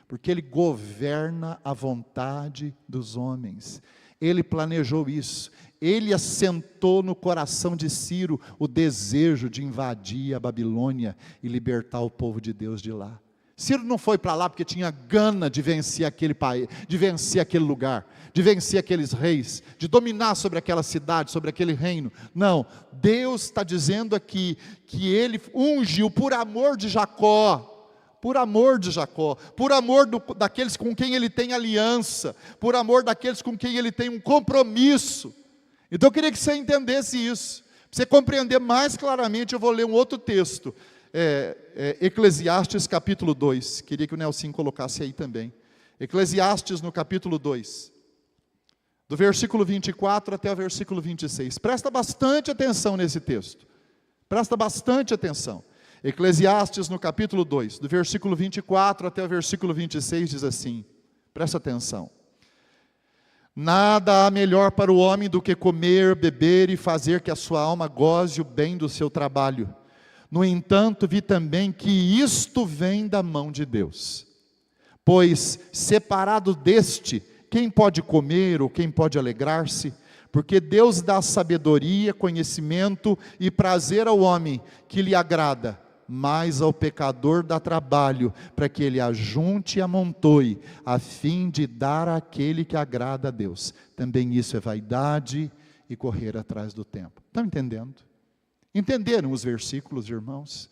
Porque Ele governa a vontade dos homens. Ele planejou isso. Ele assentou no coração de Ciro o desejo de invadir a Babilônia e libertar o povo de Deus de lá. Ciro não foi para lá porque tinha gana de vencer aquele país, de vencer aquele lugar, de vencer aqueles reis, de dominar sobre aquela cidade, sobre aquele reino. Não, Deus está dizendo aqui que Ele ungiu por amor de Jacó, por amor daqueles com quem Ele tem aliança, por amor daqueles com quem Ele tem um compromisso. Então eu queria que você entendesse isso. Para você compreender mais claramente, eu vou ler um outro texto. Eclesiastes capítulo 2, queria que o Nelson colocasse aí também. Eclesiastes no capítulo 2, do versículo 24 até o versículo 26. Presta bastante atenção nesse texto. Presta bastante atenção. Eclesiastes no capítulo 2, do versículo 24 até o versículo 26 diz assim, presta atenção. Nada há melhor para o homem do que comer, beber e fazer que a sua alma goze o bem do seu trabalho. No entanto, vi também que isto vem da mão de Deus. Pois, separado deste, quem pode comer ou quem pode alegrar-se? Porque Deus dá sabedoria, conhecimento e prazer ao homem que lhe agrada. mas ao pecador dá trabalho, para que ele ajunte e amontoe, a fim de dar àquele que agrada a Deus. Também isso é vaidade e correr atrás do tempo. Estão entendendo? Entenderam os versículos, irmãos?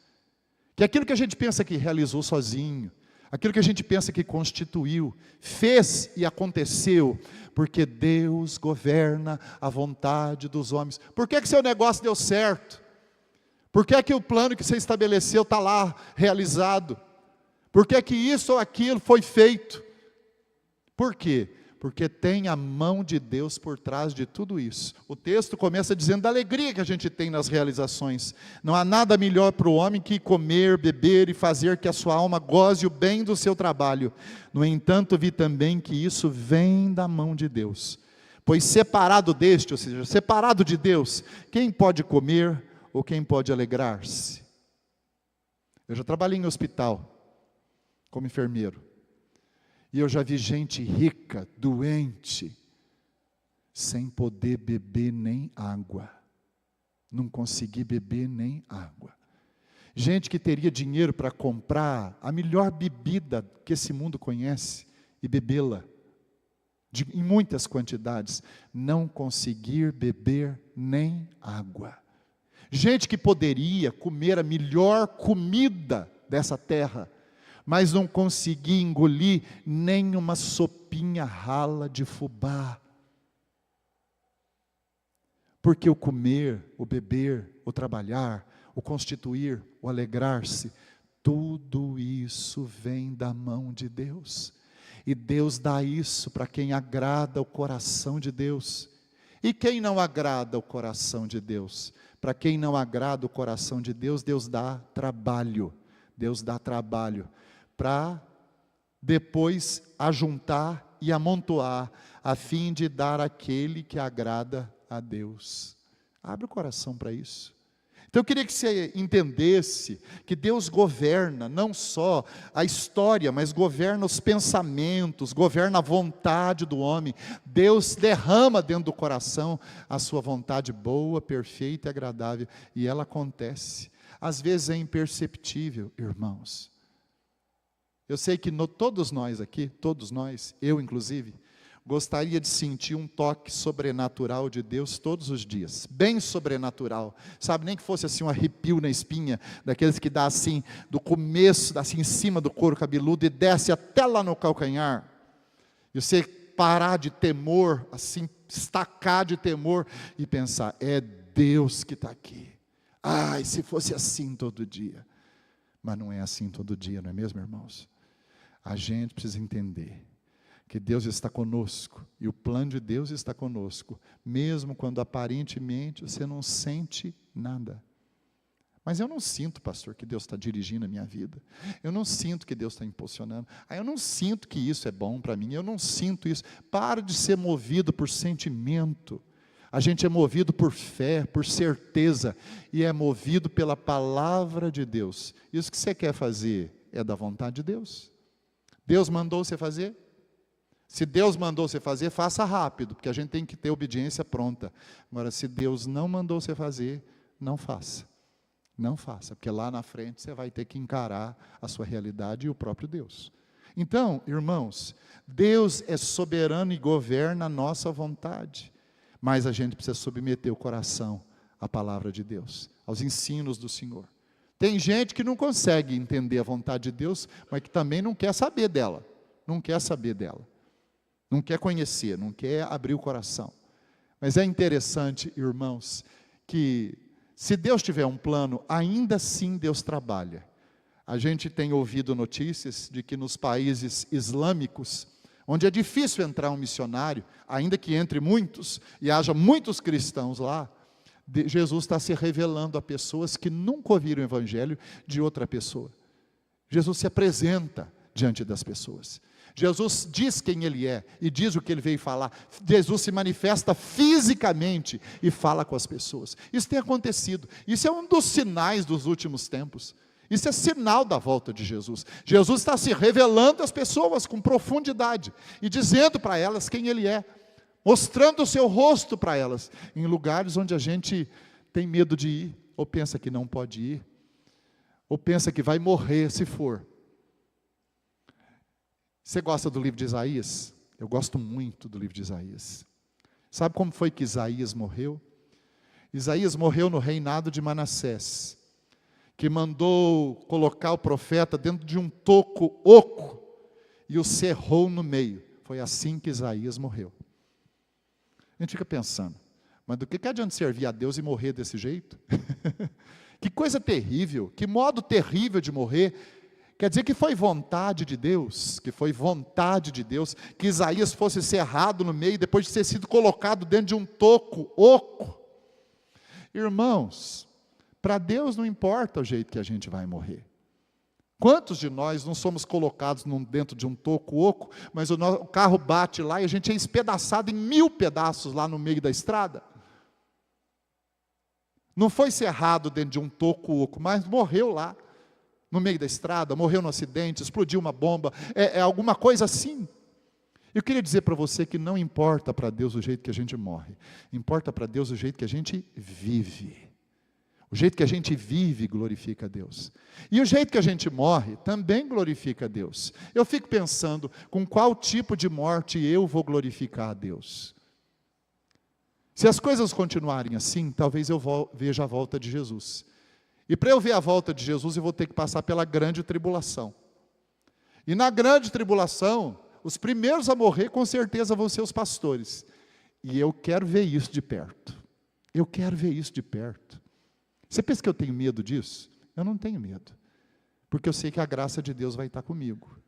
Que aquilo que a gente pensa que realizou sozinho, aquilo que a gente pensa que constituiu, fez e aconteceu, porque Deus governa a vontade dos homens. Por que seu negócio deu certo? Por que o plano que você estabeleceu está lá realizado? Por que isso ou aquilo foi feito? Por quê? Porque tem a mão de Deus por trás de tudo isso. O texto começa dizendo da alegria que a gente tem nas realizações. Não há nada melhor para o homem que comer, beber e fazer que a sua alma goze o bem do seu trabalho. No entanto, vi também que isso vem da mão de Deus. Pois separado deste, ou seja, separado de Deus, quem pode comer ou quem pode alegrar-se? Eu já trabalhei em hospital como enfermeiro. E eu já vi gente rica, doente, sem poder beber nem água. Não conseguir beber nem água. Gente que teria dinheiro para comprar a melhor bebida que esse mundo conhece e bebê-la, em muitas quantidades, não conseguir beber nem água. Gente que poderia comer a melhor comida dessa terra, mas não conseguia engolir nem uma sopinha rala de fubá. Porque o comer, o beber, o trabalhar, o constituir, o alegrar-se, tudo isso vem da mão de Deus. E Deus dá isso para quem agrada o coração de Deus. E quem não agrada o coração de Deus? Para quem não agrada o coração de Deus, Deus dá trabalho. Deus dá trabalho para depois ajuntar e amontoar, a fim de dar àquele que agrada a Deus. Abre o coração para isso. Então eu queria que você entendesse que Deus governa não só a história, mas governa os pensamentos, governa a vontade do homem. Deus derrama dentro do coração a sua vontade boa, perfeita e agradável, e ela acontece. Às vezes é imperceptível, irmãos. Eu sei que todos nós aqui, todos nós, eu inclusive, gostaria de sentir um toque sobrenatural de Deus todos os dias, bem sobrenatural, sabe, nem que fosse assim um arrepio na espinha, daqueles que dá assim, do começo, assim em cima do couro cabeludo e desce até lá no calcanhar, e você parar de temor, assim, estacar de temor e pensar, é Deus que está aqui. Ai, se fosse assim todo dia. Mas não é assim todo dia, não é mesmo, irmãos? A gente precisa entender que Deus está conosco, e o plano de Deus está conosco, mesmo quando aparentemente você não sente nada. Mas eu não sinto, pastor, que Deus está dirigindo a minha vida. Eu não sinto que Deus está impulsionando. Eu não sinto que isso é bom para mim. Eu não sinto isso. Para de ser movido por sentimento. A gente é movido por fé, por certeza, e é movido pela palavra de Deus. Isso que você quer fazer é da vontade de Deus. Deus mandou você fazer? Se Deus mandou você fazer, faça rápido, porque a gente tem que ter obediência pronta. Agora, se Deus não mandou você fazer, não faça. Não faça, porque lá na frente você vai ter que encarar a sua realidade e o próprio Deus. Então, irmãos, Deus é soberano e governa a nossa vontade, mas a gente precisa submeter o coração à palavra de Deus, aos ensinos do Senhor. Tem gente que não consegue entender a vontade de Deus, mas que também não quer saber dela. Não quer saber dela. Não quer conhecer, não quer abrir o coração. Mas é interessante, irmãos, que se Deus tiver um plano, ainda assim Deus trabalha. A gente tem ouvido notícias de que nos países islâmicos, onde é difícil entrar um missionário, ainda que entre muitos, e haja muitos cristãos lá, Jesus está se revelando a pessoas que nunca ouviram o evangelho de outra pessoa. Jesus se apresenta diante das pessoas. Jesus diz quem Ele é e diz o que Ele veio falar. Jesus se manifesta fisicamente e fala com as pessoas. Isso tem acontecido. Isso é um dos sinais dos últimos tempos. Isso é sinal da volta de Jesus. Jesus está se revelando às pessoas com profundidade e dizendo para elas quem Ele é, mostrando o seu rosto para elas, em lugares onde a gente tem medo de ir, ou pensa que não pode ir. Ou pensa que vai morrer se for? Você gosta do livro de Isaías? Eu gosto muito do livro de Isaías. Sabe como foi que Isaías morreu? Isaías morreu no reinado de Manassés, que mandou colocar o profeta dentro de um toco oco e o cerrou no meio. Foi assim que Isaías morreu. A gente fica pensando, mas do que adianta servir a Deus e morrer desse jeito? Que coisa terrível, que modo terrível de morrer. Quer dizer que foi vontade de Deus, que Isaías fosse cerrado no meio, depois de ter sido colocado dentro de um toco oco. Irmãos, para Deus não importa o jeito que a gente vai morrer. Quantos de nós não somos colocados dentro de um toco oco, mas o carro bate lá e a gente é espedaçado em 1000 pedaços lá no meio da estrada? Não foi cerrado dentro de um toco oco, mas morreu lá, no meio da estrada, morreu no acidente, explodiu uma bomba, é alguma coisa assim. Eu queria dizer para você que não importa para Deus o jeito que a gente morre, importa para Deus o jeito que a gente vive. O jeito que a gente vive glorifica a Deus. E o jeito que a gente morre também glorifica a Deus. Eu fico pensando, com qual tipo de morte eu vou glorificar a Deus? Se as coisas continuarem assim, talvez eu veja a volta de Jesus. E para eu ver a volta de Jesus, eu vou ter que passar pela grande tribulação. E na grande tribulação, os primeiros a morrer, com certeza, vão ser os pastores. E eu quero ver isso de perto. Eu quero ver isso de perto. Você pensa que eu tenho medo disso? Eu não tenho medo. Porque eu sei que a graça de Deus vai estar comigo.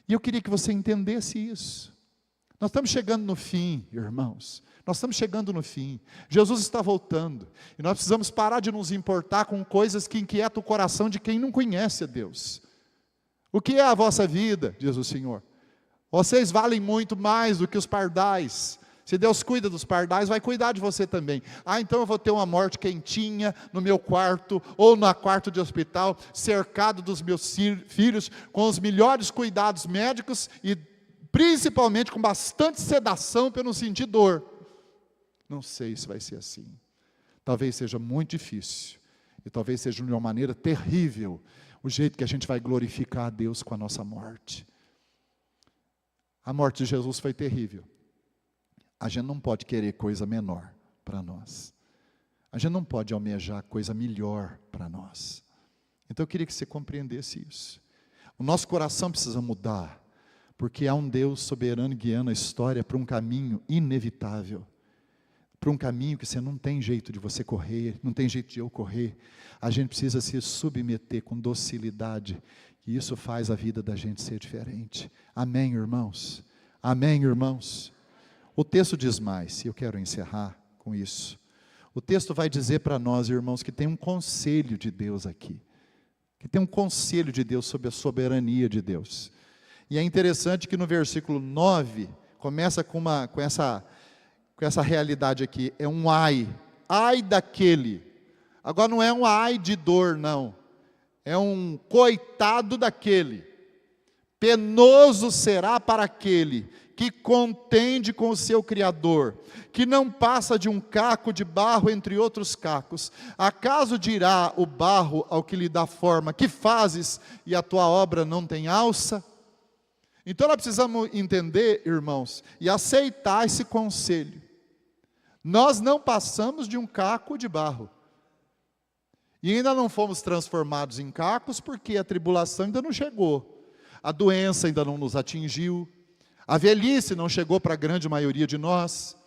E eu queria que você entendesse isso. Nós estamos chegando no fim, irmãos. Nós estamos chegando no fim. Jesus está voltando. E nós precisamos parar de nos importar com coisas que inquietam o coração de quem não conhece a Deus. O que é a vossa vida, diz o Senhor? Vocês valem muito mais do que os pardais. Se Deus cuida dos pardais, vai cuidar de você também. Então eu vou ter uma morte quentinha no meu quarto, ou no quarto de hospital, cercado dos meus filhos, com os melhores cuidados médicos e principalmente com bastante sedação para eu não sentir dor. Não sei se vai ser assim. Talvez seja muito difícil, e talvez seja de uma maneira terrível, o jeito que a gente vai glorificar a Deus com a nossa morte. A morte de Jesus foi terrível. A gente não pode querer coisa menor para nós. A gente não pode almejar coisa melhor para nós. Então eu queria que você compreendesse isso. O nosso coração precisa mudar, porque há um Deus soberano guiando a história para um caminho inevitável. Para um caminho que você não tem jeito de você correr, não tem jeito de eu correr. A gente precisa se submeter com docilidade, e isso faz a vida da gente ser diferente. Amém, irmãos? Amém, irmãos? O texto diz mais, e eu quero encerrar com isso. O texto vai dizer para nós, irmãos, que tem um conselho de Deus aqui. Que tem um conselho de Deus sobre a soberania de Deus. E é interessante que no versículo 9, começa com essa realidade aqui. É um ai daquele. Agora não é um ai de dor, não. É um coitado daquele. Penoso será para aquele que contende com o seu Criador, que não passa de um caco de barro entre outros cacos. Acaso dirá o barro ao que lhe dá forma, que fazes e a tua obra não tem alça? Então nós precisamos entender, irmãos, e aceitar esse conselho. Nós não passamos de um caco de barro. E ainda não fomos transformados em cacos, porque a tribulação ainda não chegou. A doença ainda não nos atingiu. A velhice não chegou para a grande maioria de nós,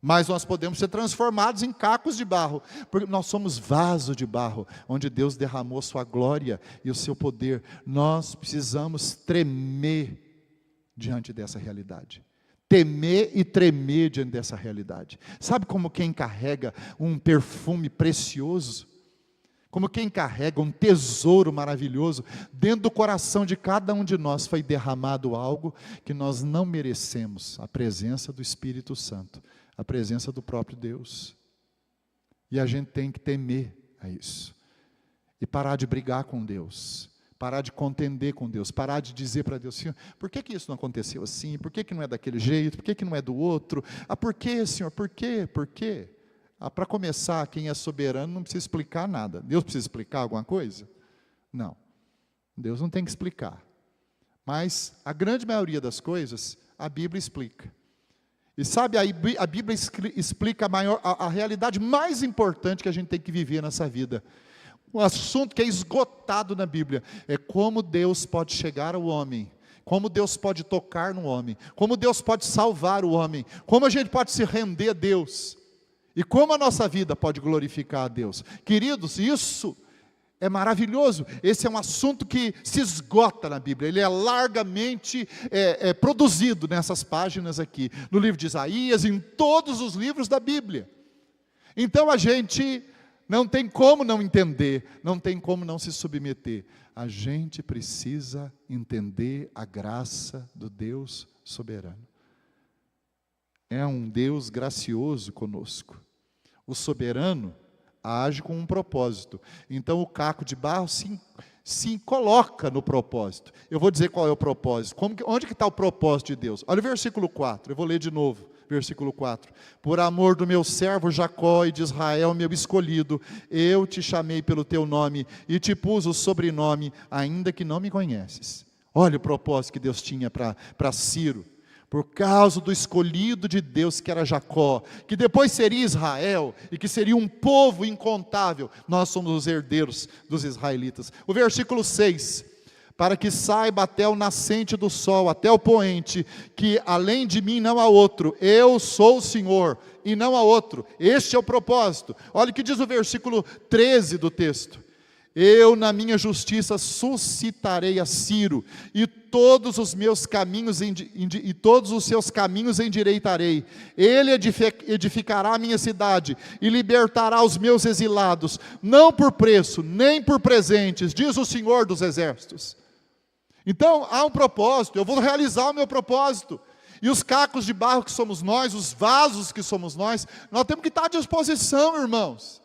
mas nós podemos ser transformados em cacos de barro, porque nós somos vaso de barro, onde Deus derramou sua glória e o seu poder. Nós precisamos tremer diante dessa realidade. Temer e tremer diante dessa realidade. Sabe como quem carrega um perfume precioso? Como quem carrega um tesouro maravilhoso, dentro do coração de cada um de nós foi derramado algo que nós não merecemos, a presença do Espírito Santo, a presença do próprio Deus. E a gente tem que temer a isso, e parar de brigar com Deus, parar de contender com Deus, parar de dizer para Deus, Senhor, por que isso não aconteceu assim? Por que não é daquele jeito? Por que não é do outro? Por que, Senhor? Por quê? Por quê? Para começar, quem é soberano não precisa explicar nada. Deus precisa explicar alguma coisa? Não, Deus não tem que explicar. Mas a grande maioria das coisas, a Bíblia explica. E sabe, a Bíblia explica a realidade mais importante que a gente tem que viver nessa vida. Um assunto que é esgotado na Bíblia é como Deus pode chegar ao homem, como Deus pode tocar no homem, como Deus pode salvar o homem, como a gente pode se render a Deus, e como a nossa vida pode glorificar a Deus. Queridos, isso é maravilhoso. Esse é um assunto que se esgota na Bíblia. Ele é largamente produzido nessas páginas aqui, no livro de Isaías, em todos os livros da Bíblia. Então a gente não tem como não entender, não tem como não se submeter. A gente precisa entender a graça do Deus soberano. É um Deus gracioso conosco. O soberano age com um propósito. Então o caco de barro se coloca no propósito. Eu vou dizer qual é o propósito. Onde que está o propósito de Deus? Olha o versículo 4, eu vou ler de novo. Versículo 4, por amor do meu servo Jacó e de Israel, meu escolhido, eu te chamei pelo teu nome e te pus o sobrenome, ainda que não me conheces. Olha o propósito que Deus tinha para Ciro, por causa do escolhido de Deus que era Jacó, que depois seria Israel, e que seria um povo incontável. Nós somos os herdeiros dos israelitas. O versículo 6, para que saiba até o nascente do sol, até o poente, que além de mim não há outro, eu sou o Senhor, e não há outro. Este é o propósito. Olha o que diz o versículo 13 do texto. Eu na minha justiça suscitarei a Ciro, e todos os meus caminhos e todos os seus caminhos endireitarei. Ele edificará a minha cidade e libertará os meus exilados, não por preço, nem por presentes, diz o Senhor dos exércitos. Então há um propósito, eu vou realizar o meu propósito. E os cacos de barro que somos nós, os vasos que somos nós temos que estar à disposição, irmãos.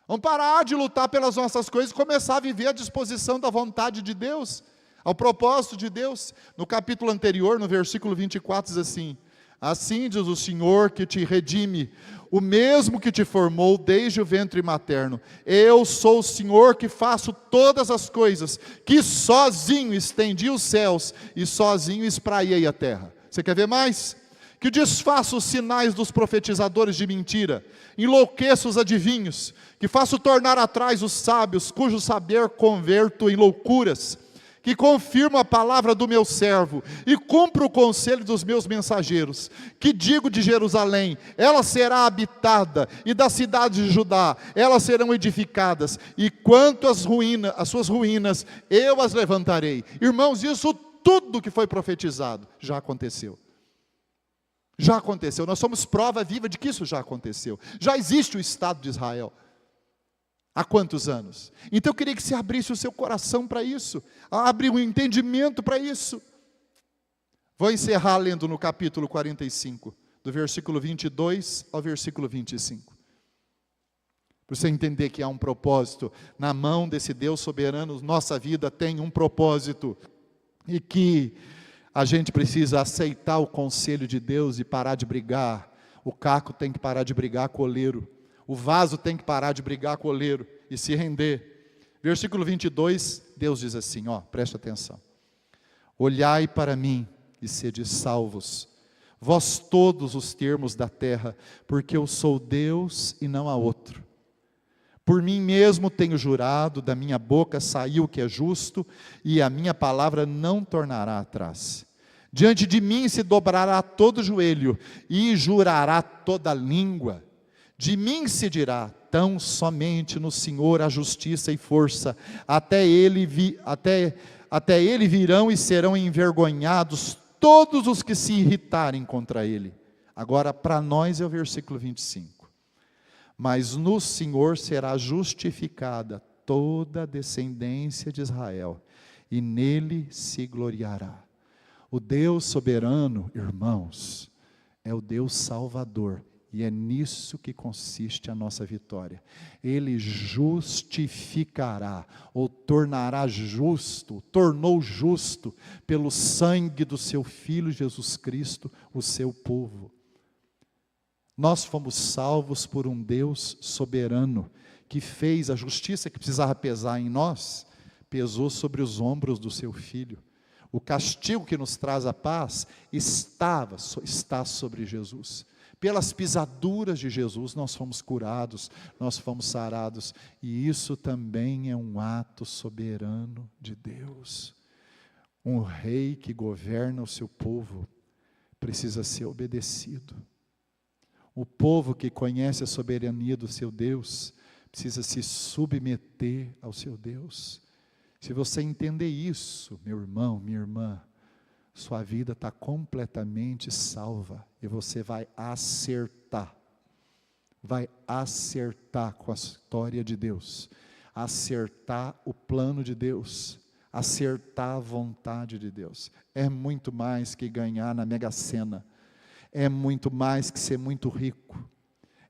Vamos parar de lutar pelas nossas coisas e começar a viver à disposição da vontade de Deus, ao propósito de Deus. No capítulo anterior, no versículo 24, diz assim: assim diz o Senhor que te redime, o mesmo que te formou desde o ventre materno. Eu sou o Senhor que faço todas as coisas, que sozinho estendi os céus e sozinho espraiei a terra. Você quer ver mais? Que desfaço os sinais dos profetizadores de mentira, enlouqueço os adivinhos, que faço tornar atrás os sábios, cujo saber converto em loucuras, que confirmo a palavra do meu servo, e cumpro o conselho dos meus mensageiros, que digo de Jerusalém, ela será habitada, e da cidade de Judá, elas serão edificadas, e quanto às suas ruínas, eu as levantarei. Irmãos, isso tudo que foi profetizado, já aconteceu. Já aconteceu, nós somos prova viva de que isso já aconteceu. Já existe o Estado de Israel. Há quantos anos? Então eu queria que você abrisse o seu coração para isso, abre um entendimento para isso. Vou encerrar lendo no capítulo 45, do versículo 22 ao versículo 25. Para você entender que há um propósito, na mão desse Deus soberano, nossa vida tem um propósito, e que a gente precisa aceitar o conselho de Deus e parar de brigar. O caco tem que parar de brigar com o oleiro. O vaso tem que parar de brigar com o oleiro e se render. Versículo 22, Deus diz assim, preste atenção. Olhai para mim e sede salvos, vós todos os termos da terra, porque eu sou Deus e não há outro. Por mim mesmo tenho jurado, da minha boca saiu o que é justo, e a minha palavra não tornará atrás. Diante de mim se dobrará todo joelho, e jurará toda língua. De mim se dirá, tão somente no Senhor a justiça e força, até ele virão e serão envergonhados todos os que se irritarem contra ele. Agora para nós é o versículo 25. Mas no Senhor será justificada toda a descendência de Israel, e nele se gloriará. O Deus soberano, irmãos, é o Deus salvador, e é nisso que consiste a nossa vitória. Ele justificará, ou tornará justo, tornou justo, pelo sangue do seu Filho Jesus Cristo, o seu povo. Nós fomos salvos por um Deus soberano, que fez a justiça que precisava pesar em nós, pesou sobre os ombros do seu Filho. O castigo que nos traz a paz está sobre Jesus. Pelas pisaduras de Jesus nós fomos curados, nós fomos sarados. E isso também é um ato soberano de Deus. Um rei que governa o seu povo precisa ser obedecido. O povo que conhece a soberania do seu Deus precisa se submeter ao seu Deus. Se você entender isso, meu irmão, minha irmã, sua vida está completamente salva e você vai acertar com a história de Deus, acertar o plano de Deus, acertar a vontade de Deus. É muito mais que ganhar na Mega Sena, é muito mais que ser muito rico,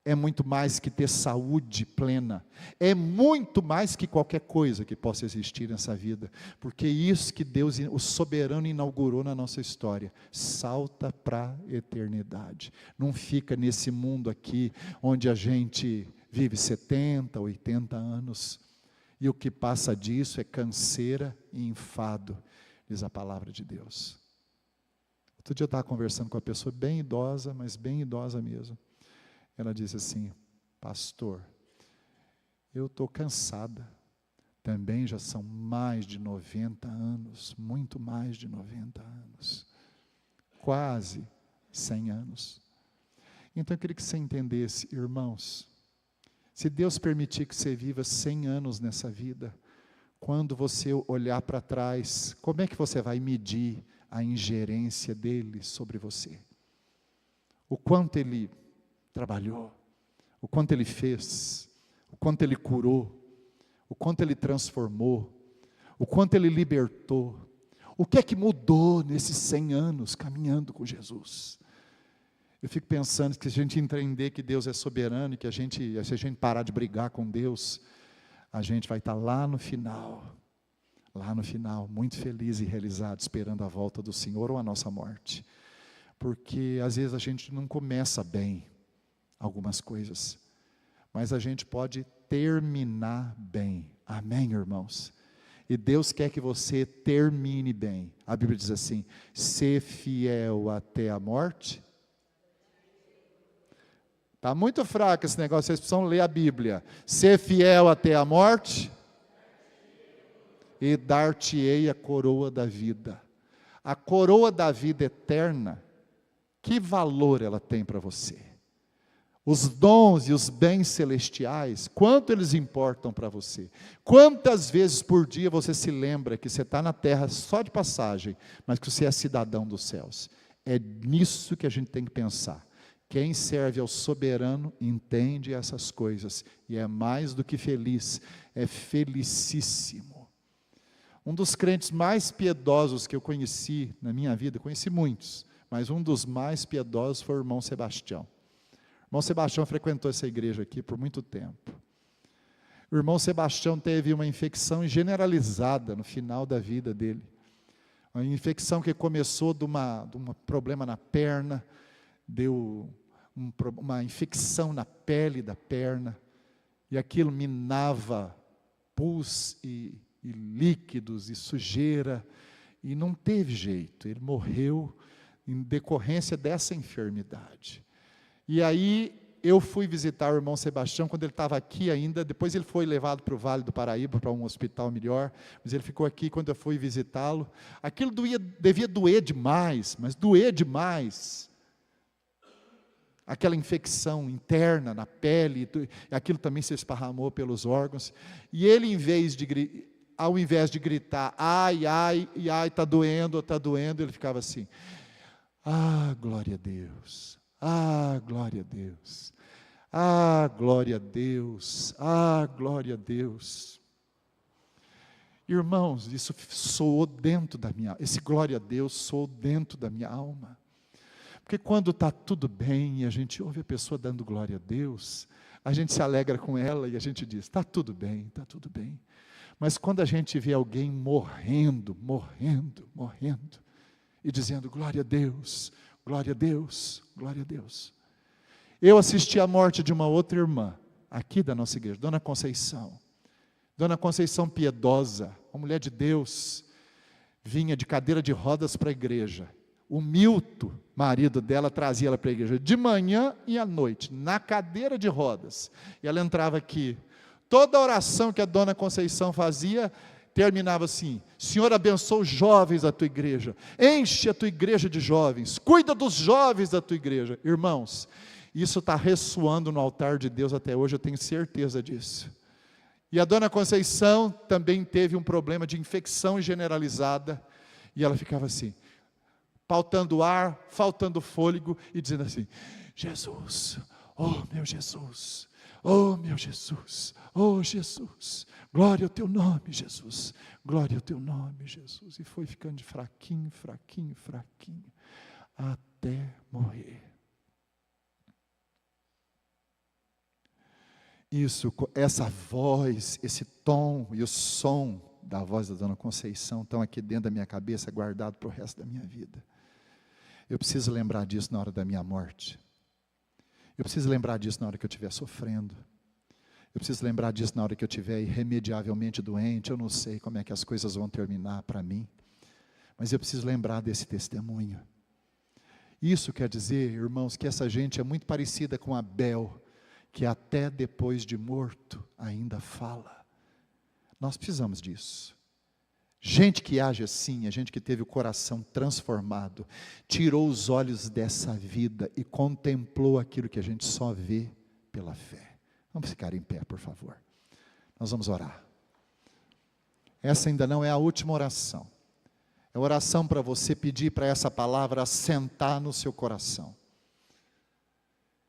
é muito mais que ter saúde plena, é muito mais que qualquer coisa que possa existir nessa vida, porque isso que Deus, o soberano, inaugurou na nossa história, salta para a eternidade, não fica nesse mundo aqui, onde a gente vive 70, 80 anos, e o que passa disso é canseira e enfado, diz a palavra de Deus. Outro dia eu estava conversando com uma pessoa bem idosa, mas bem idosa mesmo. Ela disse assim: pastor, eu estou cansada, também já são mais de 90 anos, muito mais de 90 anos, quase 100 anos. Então eu queria que você entendesse, irmãos, se Deus permitir que você viva 100 anos nessa vida, quando você olhar para trás, como é que você vai medir a ingerência dele sobre você? O quanto ele trabalhou, o quanto ele fez, o quanto ele curou, o quanto ele transformou, o quanto ele libertou, o que é que mudou nesses 100 anos caminhando com Jesus? Eu fico pensando que se a gente entender que Deus é soberano e que se a gente parar de brigar com Deus, a gente vai estar lá no final, muito feliz e realizado, esperando a volta do Senhor ou a nossa morte. Porque às vezes a gente não começa bem algumas coisas, mas a gente pode terminar bem. Amém, irmãos? E Deus quer que você termine bem. A Bíblia diz assim: ser fiel até a morte. Está muito fraco esse negócio, vocês precisam ler a Bíblia. Ser fiel até a morte, e dar-te-ei a coroa da vida. A coroa da vida eterna, que valor ela tem para você? Os dons e os bens celestiais, quanto eles importam para você? Quantas vezes por dia você se lembra que você está na terra só de passagem, mas que você é cidadão dos céus? É nisso que a gente tem que pensar. Quem serve ao soberano entende essas coisas, e é mais do que feliz, é felicíssimo. Um dos crentes mais piedosos que eu conheci na minha vida, conheci muitos, mas um dos mais piedosos foi o irmão Sebastião. O irmão Sebastião frequentou essa igreja aqui por muito tempo. O irmão Sebastião teve uma infecção generalizada no final da vida dele. Uma infecção que começou de um problema na perna, deu uma infecção na pele da perna, e aquilo minava pus e líquidos e sujeira, e não teve jeito, ele morreu em decorrência dessa enfermidade. E aí eu fui visitar o irmão Sebastião quando ele estava aqui ainda, depois ele foi levado para o Vale do Paraíba, para um hospital melhor, mas ele ficou aqui quando eu fui visitá-lo. Aquilo devia doer demais, mas doer demais. Aquela infecção interna na pele, aquilo também se esparramou pelos órgãos, e ele ao invés de gritar, ai, ai, está doendo, ele ficava assim: ah, glória a Deus, ah, glória a Deus, ah, glória a Deus, ah, glória a Deus. Irmãos, isso soou dentro da minha alma, esse glória a Deus soou dentro da minha alma. Porque quando está tudo bem e a gente ouve a pessoa dando glória a Deus, a gente se alegra com ela e a gente diz, está tudo bem, está tudo bem. Mas quando a gente vê alguém morrendo, e dizendo glória a Deus, glória a Deus, glória a Deus. Eu assisti à morte de uma outra irmã, aqui da nossa igreja, Dona Conceição. Dona Conceição piedosa, uma mulher de Deus, vinha de cadeira de rodas para a igreja. O Milton, marido dela, trazia ela para a igreja de manhã e à noite, na cadeira de rodas. E ela entrava aqui. Toda oração que a Dona Conceição fazia, terminava assim: Senhor, abençoa os jovens da tua igreja, enche a tua igreja de jovens, cuida dos jovens da tua igreja. Irmãos, isso está ressoando no altar de Deus até hoje, eu tenho certeza disso. E a Dona Conceição também teve um problema de infecção generalizada, e ela ficava assim, faltando ar, faltando fôlego, e dizendo assim: Jesus, oh meu Jesus, oh meu Jesus, oh Jesus, glória ao teu nome, Jesus, glória ao teu nome, Jesus. E foi ficando de fraquinho, fraquinho, fraquinho, até morrer. Isso, essa voz, esse tom e o som da voz da Dona Conceição estão aqui dentro da minha cabeça, guardado para o resto da minha vida. Eu preciso lembrar disso na hora da minha morte. Eu preciso lembrar disso na hora que eu estiver sofrendo. Eu preciso lembrar disso na hora que eu estiver irremediavelmente doente. Eu não sei como é que as coisas vão terminar para mim, mas eu preciso lembrar desse testemunho. Isso quer dizer, irmãos, que essa gente é muito parecida com Abel, que até depois de morto ainda fala. Nós precisamos disso. Gente que age assim, a gente que teve o coração transformado, tirou os olhos dessa vida e contemplou aquilo que a gente só vê pela fé. Vamos ficar em pé, por favor. Nós vamos orar. Essa ainda não é a última oração. É oração para você pedir para essa palavra assentar no seu coração.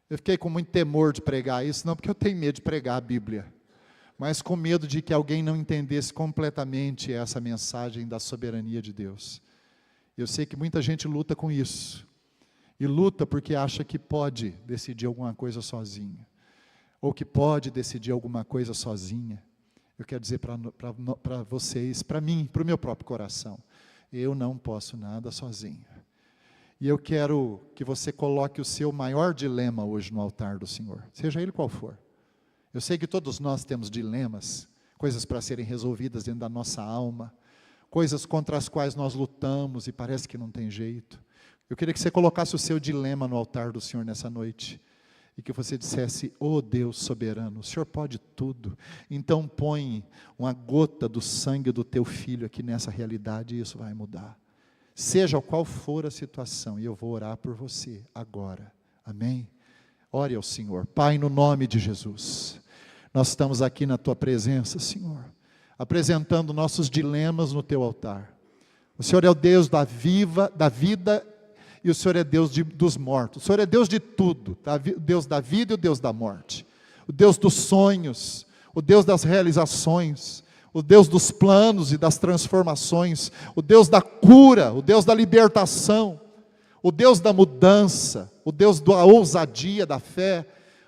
Eu fiquei com muito temor de pregar isso, não porque eu tenho medo de pregar a Bíblia, mas com medo de que alguém não entendesse completamente essa mensagem da soberania de Deus. Eu sei que muita gente luta com isso, e luta porque acha que pode decidir alguma coisa sozinha, ou que pode decidir alguma coisa sozinha. Eu quero dizer para vocês, para mim, para o meu próprio coração, eu não posso nada sozinho. E eu quero que você coloque o seu maior dilema hoje no altar do Senhor, seja ele qual for. Eu sei que todos nós temos dilemas, coisas para serem resolvidas dentro da nossa alma, coisas contra as quais nós lutamos e parece que não tem jeito. Eu queria que você colocasse o seu dilema no altar do Senhor nessa noite, e que você dissesse: oh Deus soberano, o Senhor pode tudo, então põe uma gota do sangue do teu filho aqui nessa realidade e isso vai mudar. Seja qual for a situação, e eu vou orar por você agora, amém? Ore ao Senhor. Pai, no nome de Jesus, nós estamos aqui na Tua presença, Senhor, apresentando nossos dilemas no Teu altar. O Senhor é o Deus da vida, e o Senhor é Deus dos mortos. O Senhor é Deus de tudo, o Deus da vida e o Deus da morte, o Deus dos sonhos, o Deus das realizações, o Deus dos planos e das transformações, o Deus da cura, o Deus da libertação, o Deus da mudança, o Deus da ousadia, da fé,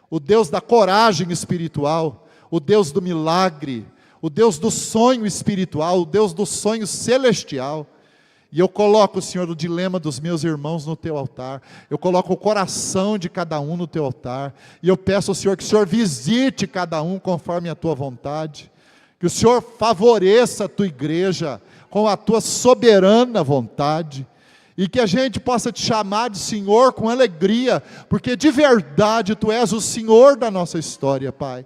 o Deus da coragem espiritual, o Deus do milagre, o Deus do sonho espiritual, o Deus do sonho celestial. E eu coloco, Senhor, o dilema dos meus irmãos no Teu altar, eu coloco o coração de cada um no Teu altar, e eu peço ao Senhor que o Senhor visite cada um conforme a Tua vontade, que o Senhor favoreça a Tua igreja com a Tua soberana vontade, e que a gente possa Te chamar de Senhor com alegria, porque de verdade Tu és o Senhor da nossa história, Pai.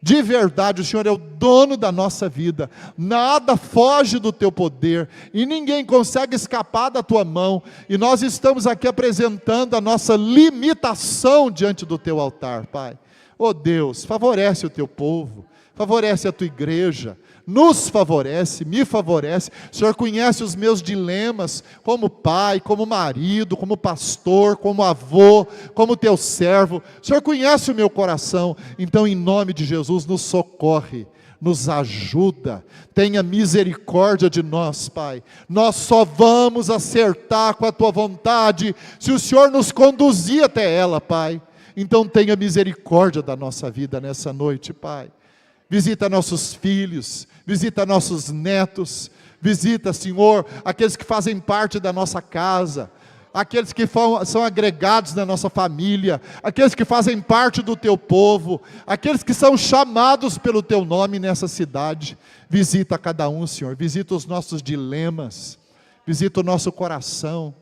De verdade, o Senhor é o dono da nossa vida, nada foge do Teu poder, e ninguém consegue escapar da Tua mão, e nós estamos aqui apresentando a nossa limitação diante do Teu altar, Pai. Oh Deus, favorece o Teu povo, favorece a Tua igreja, nos favorece, me favorece. O Senhor conhece os meus dilemas, como pai, como marido, como pastor, como avô, como Teu servo. O Senhor conhece o meu coração, então em nome de Jesus nos socorre, nos ajuda, tenha misericórdia de nós, Pai. Nós só vamos acertar com a Tua vontade, se o Senhor nos conduzir até ela, Pai. Então tenha misericórdia da nossa vida nessa noite, Pai. Visita nossos filhos, visita nossos netos, visita, Senhor, aqueles que fazem parte da nossa casa, aqueles que são agregados na nossa família, aqueles que fazem parte do teu povo, aqueles que são chamados pelo teu nome nessa cidade. Visita cada um, Senhor, visita os nossos dilemas, visita o nosso coração,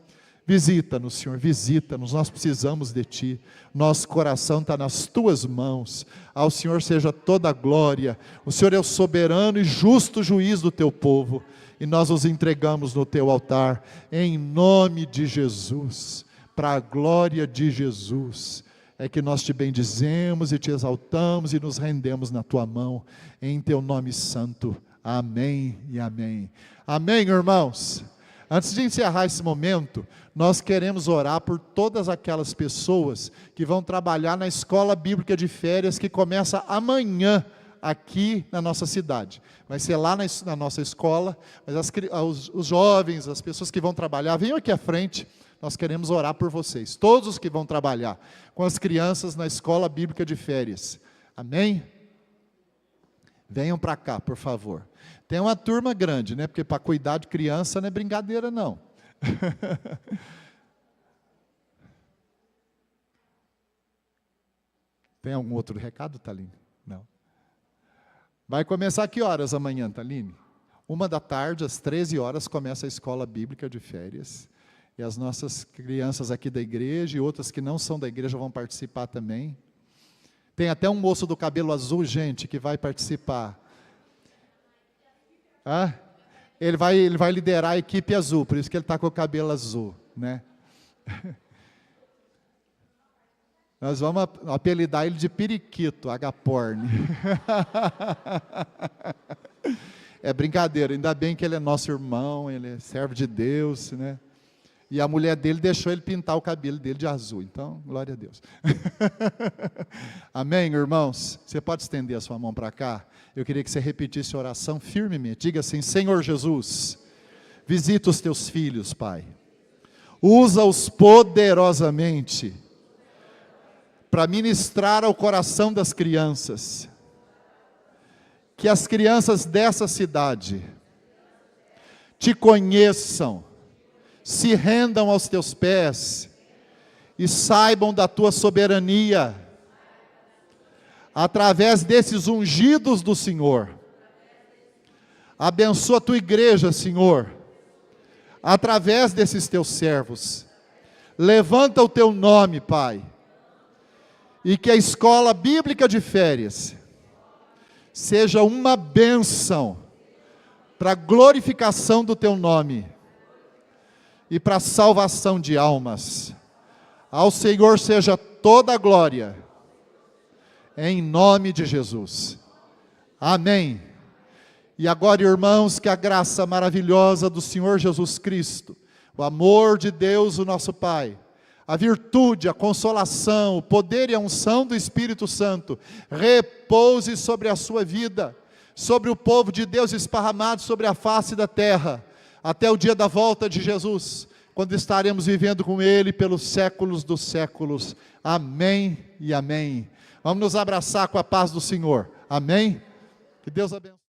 visita-nos, Senhor, visita-nos, nós precisamos de Ti, nosso coração está nas Tuas mãos, ao Senhor seja toda a glória, o Senhor é o soberano e justo juiz do Teu povo, e nós os entregamos no Teu altar, em nome de Jesus, para a glória de Jesus, é que nós Te bendizemos e Te exaltamos e nos rendemos na Tua mão, em Teu nome santo, amém e amém. Amém, irmãos? Antes de encerrar esse momento, nós queremos orar por todas aquelas pessoas que vão trabalhar na escola bíblica de férias que começa amanhã aqui na nossa cidade. Vai ser lá na nossa escola, mas os jovens, as pessoas que vão trabalhar, venham aqui à frente, nós queremos orar por vocês, todos os que vão trabalhar com as crianças na escola bíblica de férias. Amém? Venham para cá, por favor. Tem uma turma grande, né? Porque para cuidar de criança não é brincadeira, não. Tem algum outro recado, Taline? Não. Vai começar que horas amanhã, Taline? 13h, às 13 horas, começa a escola bíblica de férias. E as nossas crianças aqui da igreja e outras que não são da igreja vão participar também. Tem até um moço do cabelo azul, gente, que vai participar. Ele vai liderar a equipe azul, por isso que ele está com o cabelo azul, né? Nós vamos apelidar ele de periquito, agaporn. É brincadeira, ainda bem que ele é nosso irmão, ele é servo de Deus, né? E a mulher dele deixou ele pintar o cabelo dele de azul, então, glória a Deus. Amém, irmãos? Você pode estender a sua mão para cá? Eu queria que você repetisse a oração firmemente. Diga assim: Senhor Jesus, visita os teus filhos, Pai. Usa-os poderosamente para ministrar ao coração das crianças. Que as crianças dessa cidade Te conheçam, se rendam aos Teus pés e saibam da Tua soberania, através desses ungidos do Senhor. Abençoa a Tua igreja, Senhor, através desses Teus servos. Levanta o Teu nome, Pai, e que a escola bíblica de férias seja uma bênção para a glorificação do Teu nome e para a salvação de almas. Ao Senhor seja toda a glória, em nome de Jesus. Amém. E agora, irmãos, que a graça maravilhosa do Senhor Jesus Cristo, o amor de Deus, o nosso Pai, a virtude, a consolação, o poder e a unção do Espírito Santo, repouse sobre a sua vida, sobre o povo de Deus esparramado sobre a face da terra, até o dia da volta de Jesus, quando estaremos vivendo com Ele pelos séculos dos séculos. Amém e amém. Vamos nos abraçar com a paz do Senhor. Amém? Que Deus abençoe.